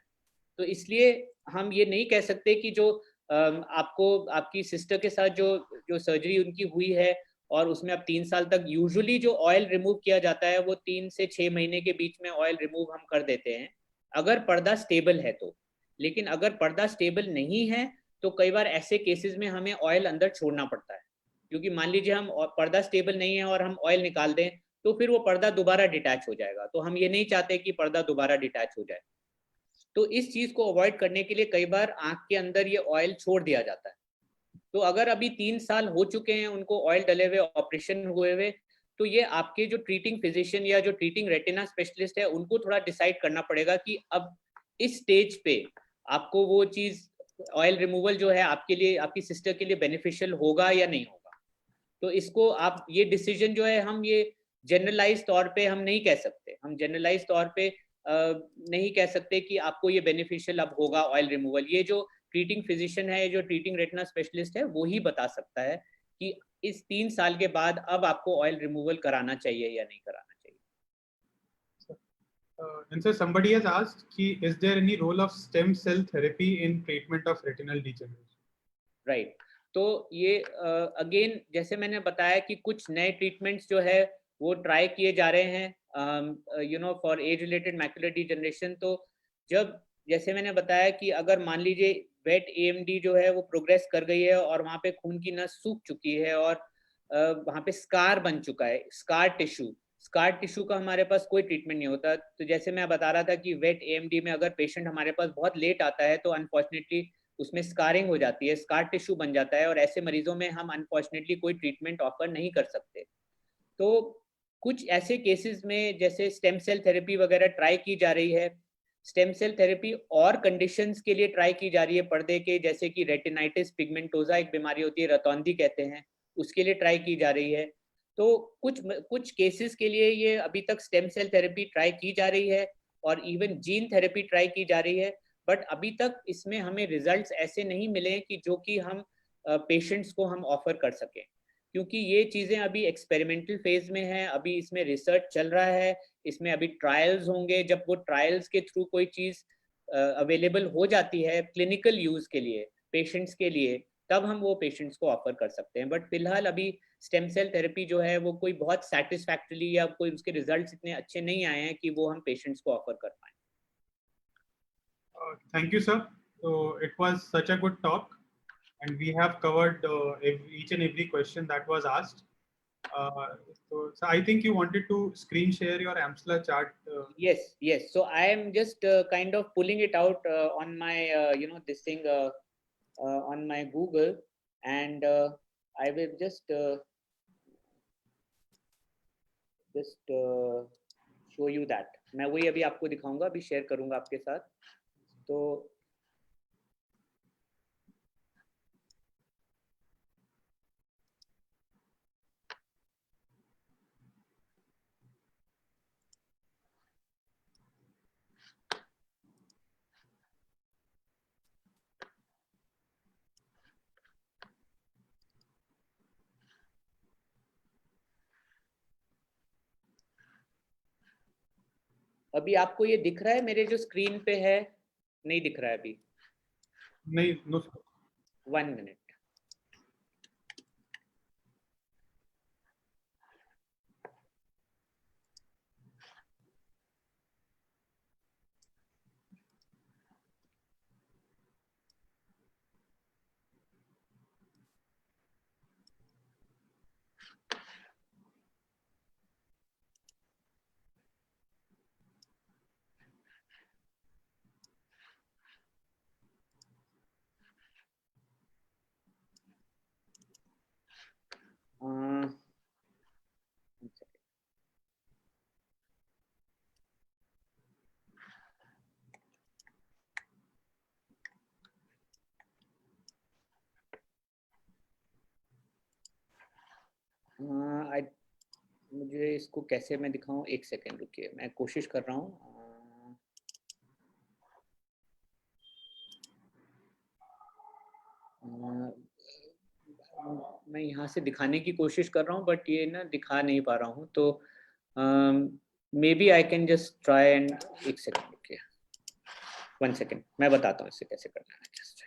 तो इसलिए हम ये नहीं कह सकते कि जो आपको आपकी सिस्टर के साथ जो जो सर्जरी उनकी हुई है और उसमें अब 3 साल तक यूजुअली जो ऑयल रिमूव किया जाता है वो 3 से 6 महीने के बीच में ऑयल रिमूव हम कर देते हैं, अगर पर्दा स्टेबल है तो। लेकिन अगर पर्दा स्टेबल नहीं है तो कई बार ऐसे केसेस में हमें ऑयल अंदर छोड़ना पड़ता है, क्योंकि मान लीजिए हम पर्दा स्टेबल नहीं है और हम ऑयल निकाल दें तो फिर वो पर्दा दोबारा डिटैच हो जाएगा, तो हम ये नहीं चाहते कि पर्दा दोबारा डिटैच हो जाए। तो इस चीज को अवॉइड करने के लिए कई बार आंख के अंदर ये ऑयल छोड़ दिया जाता है। तो अगर अभी 3 साल हो चुके हैं उनको ऑयल डले हुए, ऑपरेशन हुए हुए, तो ये आपके जो ट्रीटिंग फिजिशियन या जो ट्रीटिंग रेटिना स्पेशलिस्ट है उनको थोड़ा डिसाइड करना पड़ेगा कि अब इस स्टेज पे आपको वो चीज ऑयल रिमूवल जो है आपके लिए, आपकी सिस्टर के लिए बेनिफिशियल होगा या नहीं होगा। तो इसको आप ये डिसीजन जो है हम ये जनरलाइज तौर पे हम नहीं कह सकते, हम जनरलाइज तौर पे नहीं कह सकते कि आपको ये बेनिफिशियल अब होगा ऑयल रिमूवल। ये जो ट्रीटिंग फिजिशियन है, जो ट्रीटिंग रेटिना स्पेशलिस्ट है, वो ही बता सकता है कि इस 3 साल के बाद अब आपको ऑयल रिमूवल कराना चाहिए या नहीं कराना चाहिए।
And so somebody has asked कि is there any role of stem cell therapy in treatment of retinal degeneration?
Right. तो ये अगेन जैसे मैंने बताया कि कुछ नए ट्रीटमेंट्स जो है वो ट्राई किए जा रहे हैं you know for as related macular degeneration. तो जब जैसे मैंने बताया कि अगर मान लीजिए वेट एएमडी जो है वो प्रोग्रेस कर गई है और वहाँ पे खून की नस सूख चुकी है और वहाँ पे स्कार बन चुका है, स्कार टिश्यू का हमारे पास कोई ट्रीटमेंट नहीं होता। तो जैसे मैं बता रहा था कि वेट एएमडी में अगर पेशेंट हमारे पास बहुत लेट आता है तो अनफॉर्चुनेटली उसमें स्कारिंग हो जाती है, स्कार टिश्यू बन जाता है और ऐसे मरीजों में हम अनफॉर्चुनेटली कोई ट्रीटमेंट ऑफर नहीं कर सकते। तो कुछ ऐसे केसेस में जैसे स्टेम सेल थेरेपी वगैरह ट्राई की जा रही है। स्टेम सेल थेरेपी और कंडीशंस के लिए ट्राई की जा रही है पर्दे के, जैसे कि रेटिनाइटिस पिगमेंटोजा एक बीमारी होती है, रतौंधी कहते हैं, उसके लिए ट्राई की जा रही है। तो कुछ केसेस के लिए ये अभी तक स्टेम सेल थेरेपी ट्राई की जा रही है और इवन जीन थेरेपी ट्राई की जा रही है, बट अभी तक इसमें हमें रिजल्ट्स ऐसे नहीं मिले कि जो कि हम पेशेंट्स को हम ऑफर कर सकें, क्योंकि ये चीज़ें अभी एक्सपेरिमेंटल फेज में हैं, अभी इसमें रिसर्च चल रहा है, इसमें अभी ट्रायल्स होंगे। जब वो ट्रायल्स के थ्रू कोई चीज़ अवेलेबल हो जाती है क्लिनिकल यूज़ के लिए, पेशेंट्स के लिए, तब हम वो पेशेंट्स को ऑफर कर सकते हैं। बट फिलहाल अभी स्टेम सेल थेरेपी जो है वो कोई बहुत सेटिस्फैक्टरी या कोई उसके रिजल्ट्स इतने अच्छे नहीं आए हैं कि वो हम पेशेंट्स को ऑफर कर पाएँ।
Thank you, sir. So it was such a good talk, and we have covered each and every question that was asked. So I think you wanted to screen share your AMSLA chart.
Yes. So I am just kind of pulling it out on my, this thing on my Google, and I will just show you that. मैं वही अभी आपको दिखाऊंगा, अभी शेयर करूंगा आपके साथ। तो अभी आपको ये दिख रहा है मेरे जो स्क्रीन पे है? नहीं दिख रहा है अभी?
नहीं, no sir.
1 minute. मुझे इसको कैसे मैं दिखाऊं, 1 सेकेंड रुकिए, मैं कोशिश कर रहा हूँ। मैं यहाँ से दिखाने की कोशिश कर रहा हूँ बट ये ना दिखा नहीं पा रहा हूँ, तो maybe I can just try and 1 second रुकिए, 1 सेकेंड, मैं बताता हूँ इसे कैसे करना है। जस्ट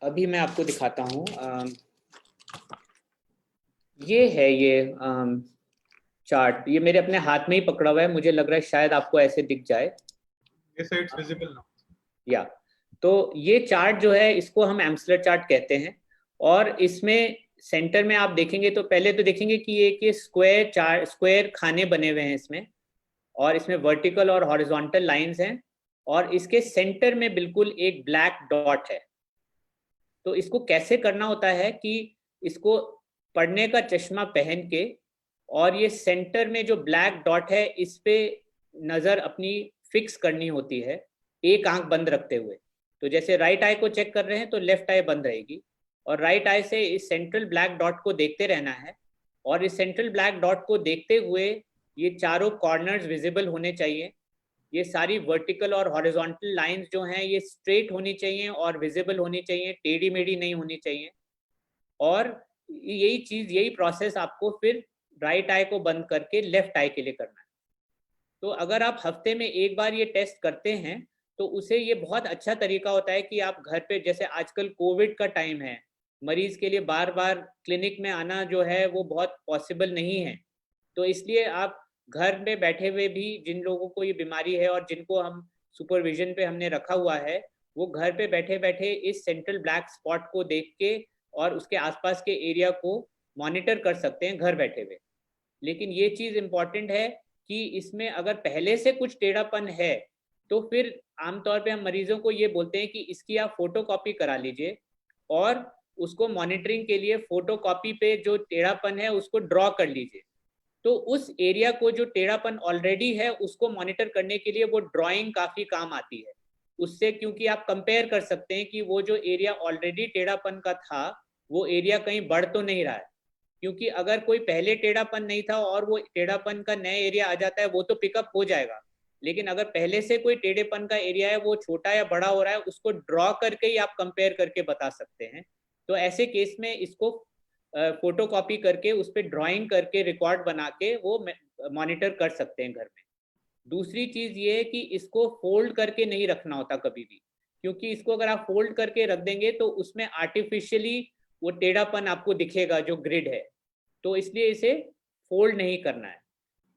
अभी मैं आपको दिखाता हूँ। ये है ये चार्ट, ये मेरे अपने हाथ में ही पकड़ा हुआ है, मुझे लग रहा है शायद आपको ऐसे दिख जाए।
Yes, sir, it's visible now.
या तो ये चार्ट जो है इसको हम एम्सलर चार्ट कहते हैं, और इसमें सेंटर में आप देखेंगे तो पहले तो देखेंगे कि ये स्क्वायर खाने बने हुए हैं इसमें, और इसमें वर्टिकल और हॉरिजॉन्टल लाइंस हैं, और इसके सेंटर में बिल्कुल एक ब्लैक डॉट है। तो इसको कैसे करना होता है कि इसको पढ़ने का चश्मा पहन के, और ये सेंटर में जो ब्लैक डॉट है इस पे नज़र अपनी फिक्स करनी होती है, एक आंख बंद रखते हुए। तो जैसे राइट आई को चेक कर रहे हैं तो लेफ्ट आई बंद रहेगी, और राइट आई से इस सेंट्रल ब्लैक डॉट को देखते रहना है, और इस सेंट्रल ब्लैक डॉट को देखते हुए ये चारों कॉर्नर्स विजिबल होने चाहिए, ये सारी वर्टिकल और हॉरिजॉन्टल लाइंस जो हैं ये स्ट्रेट होनी चाहिए और विजिबल होनी चाहिए, टेढ़ी मेढ़ी नहीं होनी चाहिए। और यही चीज, यही प्रोसेस आपको फिर राइट आई को बंद करके लेफ्ट आई के लिए करना है। तो अगर आप हफ्ते में एक बार ये टेस्ट करते हैं तो उसे ये बहुत अच्छा तरीका होता है कि आप घर पे, जैसे आजकल कोविड का टाइम है, मरीज के लिए बार बार क्लिनिक में आना जो है वो बहुत पॉसिबल नहीं है, तो इसलिए आप घर में बैठे हुए भी, जिन लोगों को ये बीमारी है और जिनको हम सुपरविजन पे हमने रखा हुआ है, वो घर पे बैठे बैठे इस सेंट्रल ब्लैक स्पॉट को देख के और उसके आसपास के एरिया को मॉनिटर कर सकते हैं घर बैठे हुए। लेकिन ये चीज इंपॉर्टेंट है कि इसमें अगर पहले से कुछ टेढ़ापन है तो फिर आमतौर पे हम मरीजों को ये बोलते हैं कि इसकी आप फोटो कॉपी करा लीजिए और उसको मॉनिटरिंग के लिए फोटो कॉपी पे जो टेढ़ापन है उसको ड्रॉ कर लीजिए। तो उस एरिया को जो टेढ़ापन ऑलरेडी है उसको मॉनिटर करने के लिए वो ड्राइंग काफी काम आती है उससे, क्योंकि आप कंपेयर कर सकते हैं कि वो जो एरिया ऑलरेडी टेढ़ापन का था वो एरिया कहीं बढ़ तो नहीं रहा है। क्योंकि अगर कोई पहले टेढ़ापन नहीं था और वो टेढ़ापन का नया एरिया आ जाता है वो तो पिकअप हो जाएगा, लेकिन अगर पहले से कोई टेढ़ेपन का एरिया है वो छोटा या बड़ा हो रहा है उसको ड्रॉ करके ही आप कंपेयर करके बता सकते हैं। तो ऐसे केस में इसको फोटो कॉपी करके उस पर ड्राइंग करके रिकॉर्ड बना के वो मॉनिटर कर सकते हैं घर में। दूसरी चीज ये है कि इसको फोल्ड करके नहीं रखना होता कभी भी, क्योंकि इसको अगर आप फोल्ड करके रख देंगे तो उसमें आर्टिफिशियली वो टेढ़ापन आपको दिखेगा जो ग्रिड है, तो इसलिए इसे फोल्ड नहीं करना है।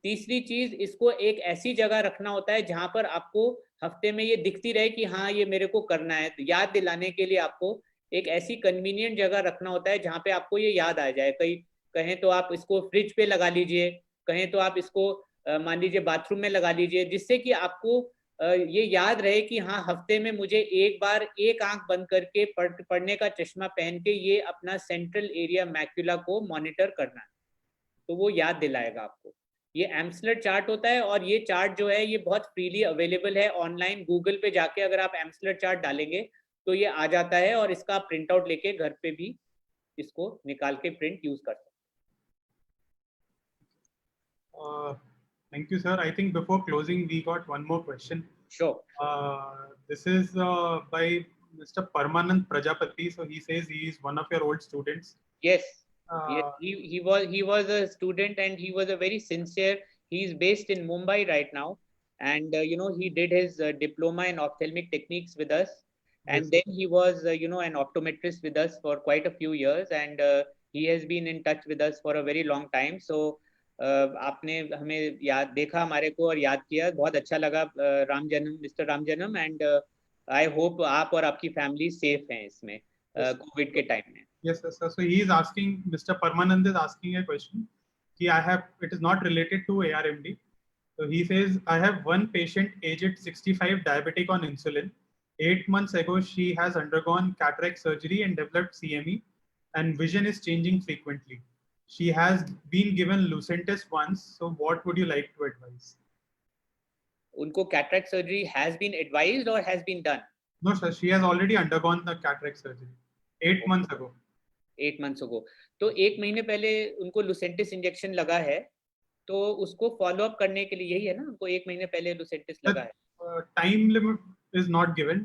तीसरी चीज, इसको एक ऐसी जगह रखना होता है जहां पर आपको हफ्ते में ये दिखती रहे कि हाँ ये मेरे को करना है। तो याद दिलाने के लिए आपको एक ऐसी कन्वीनियंट जगह रखना होता है जहां पे आपको ये याद आ जाए। कहीं कहें तो आप इसको फ्रिज पे लगा लीजिए, कहें तो आप इसको मान लीजिए बाथरूम में लगा लीजिए, जिससे कि आपको ये याद रहे कि हाँ हफ्ते में मुझे एक बार एक आंख बंद करके पढ़ने का चश्मा पहन के ये अपना सेंट्रल एरिया मैक्यूला को मॉनिटर करना है। तो वो याद दिलाएगा आपको। ये एम्सलर चार्ट होता है और ये चार्ट जो है ये बहुत फ्रीली अवेलेबल है ऑनलाइन। गूगल पे जाके अगर आप एम्सलर चार्ट डालेंगे तो ये आ जाता है और इसका प्रिंट आउट लेके घर पे भी इसको निकाल के प्रिंट यूज कर सकते
हैं। Thank you, sir. I think before closing, we got one more question.
Sure.
This is by Mr. Parmanand Prajapati. So he says he is one of your old students.
Yes. Yes. He was a student and he was a very sincere. He is based in Mumbai right now, and you know he did his diploma in ophthalmic techniques with us, and then he was an optometrist with us for quite a few years, and he has been in touch with us for a very long time. So आपने हमें याद देखा हमारे को और याद किया, बहुत अच्छा लगा। राम जन्म, मिस्टर राम जन्म, एंड आई होप आप और आपकी फैमिली सेफ हैं इसमें कोविड के टाइम में।
Yes, sir. So he is asking, Mr. Parmanand is asking a question. It is not related to ARMD. So he says, I have one patient aged 65 diabetic on insulin. 8 months ago, she has undergone cataract surgery and developed CME, and vision is changing frequently. She has been given Lucentis once. So what would you like to advise?
उनको cataract surgery has been advised or has been done?
No, sir. She has already undergone the cataract surgery 8 months ago.
8 months ago. तो 1 महीने पहले उनको लुसेंटिस इंजेक्शन लगा है, तो उसको फॉलो अप करने के लिए यही है ना, उनको 1 महीने पहले लुसेंटिस लगा है।
Time limit is not given.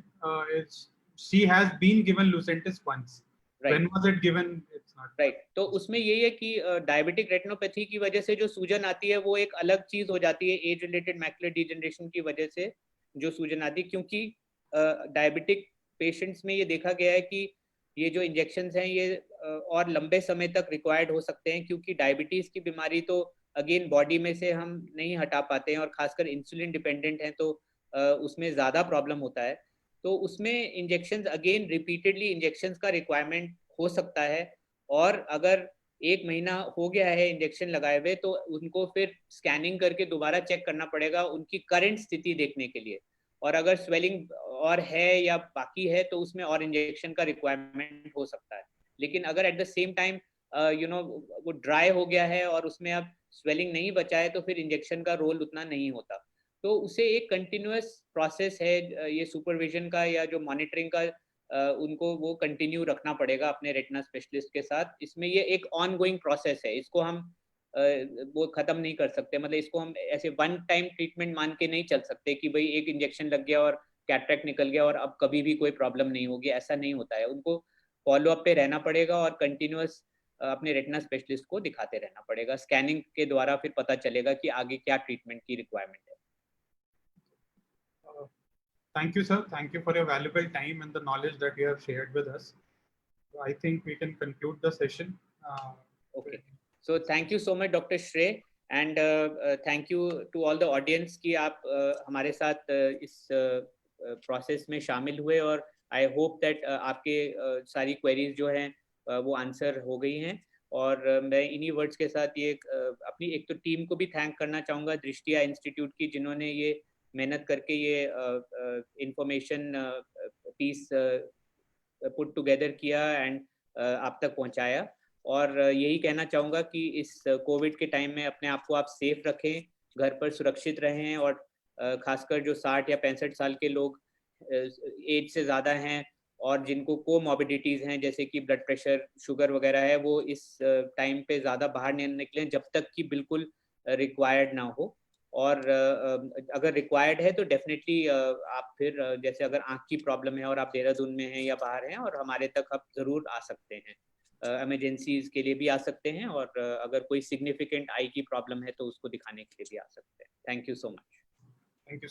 She has been given Lucentis once. Right. When was it given? It's not.
Right. तो उसमें यही है कि डायबिटिक रेटिनोपैथी की वजह से जो सूजन आती है वो एक अलग चीज हो जाती है। एज रिलेटेड मैकुलर डिजेनरेशन की वजह से जो सूजन आती है, क्योंकि डायबिटिक पेशेंट्स में ये देखा गया है कि ये जो इंजेक्शंस हैं ये और लंबे समय तक रिक्वायर्ड हो सकते हैं, क्योंकि डायबिटीज की बीमारी तो अगेन बॉडी में से हम नहीं हटा पाते हैं और खासकर इंसुलिन डिपेंडेंट हैं तो उसमें ज़्यादा प्रॉब्लम होता है। तो उसमें इंजेक्शंस अगेन रिपीटेडली इंजेक्शंस का रिक्वायरमेंट हो सकता है, और अगर 1 महीना हो गया है इंजेक्शन लगाए हुए तो उनको फिर स्कैनिंग करके दोबारा चेक करना पड़ेगा उनकी करंट स्थिति देखने के लिए, और अगर स्वेलिंग और है या बाकी है तो उसमें और इंजेक्शन का रिक्वायरमेंट हो सकता है। लेकिन अगर एट द सेम टाइम वो ड्राई हो गया है और उसमें अब स्वेलिंग नहीं बचा है तो फिर इंजेक्शन का रोल उतना नहीं होता। तो उसे एक कंटिन्यूअस प्रोसेस है ये सुपरविजन का या जो मॉनिटरिंग का, उनको वो कंटिन्यू रखना पड़ेगा अपने रेटिना स्पेशलिस्ट के साथ। इसमें ये एक ऑन गोइंग प्रोसेस है, इसको हम वो खत्म नहीं कर सकते। मतलब इसको हम ऐसे वन टाइम ट्रीटमेंट मान के नहीं चल सकते कि भाई एक इंजेक्शन लग गया और कैटरेक्ट निकल गया और अब कभी भी कोई प्रॉब्लम नहीं होगी, ऐसा नहीं होता है। उनको फॉलो अप पे रहना पड़ेगा और कंटिन्यूअस अपने रेटिना स्पेशलिस्ट को दिखाते रहना पड़ेगा। स्कैनिंग के द्वारा फिर पता चलेगा कि आगे क्या ट्रीटमेंट की रिक्वायरमेंट है।
Thank you, sir. Thank you for your valuable time and the knowledge that you have shared with us. I think we can conclude the session.
Okay. So thank you so much, Dr. Shrey, and thank you to all the audience कि आप हमारे साथ इस प्रोसेस में शामिल हुए, और आई होप दैट आपके सारी क्वेरीज जो हैं वो आंसर हो गई हैं। और मैं इन्हीं वर्ड्स के साथ ये अपनी एक तो टीम को भी थैंक करना चाहूँगा, दृष्टिया इंस्टीट्यूट की, जिन्होंने ये मेहनत करके ये इंफॉर्मेशन पीस पुट टुगेदर किया एंड आप तक पहुंचाया। और यही कहना चाहूँगा कि इस कोविड के टाइम में अपने आप को आप सेफ रखें, घर पर सुरक्षित रहें, और खासकर जो 60 या 65 साल के लोग एज से ज़्यादा हैं और जिनको कोमॉर्बिडिटीज़ हैं जैसे कि ब्लड प्रेशर, शुगर वगैरह है, वो इस टाइम पे ज़्यादा बाहर नहीं निकलें जब तक कि बिल्कुल रिक्वायर्ड ना हो। और अगर रिक्वायर्ड है तो डेफिनेटली आप फिर जैसे अगर आँख की प्रॉब्लम है और आप देहरादून में हैं या बाहर हैं, और हमारे तक आप ज़रूर आ सकते हैं, इमरजेंसीज के लिए भी आ सकते हैं, और अगर कोई सिग्निफिकेंट आई की प्रॉब्लम है तो उसको दिखाने के लिए भी आ सकते हैं। Thank you so much.
Thank you.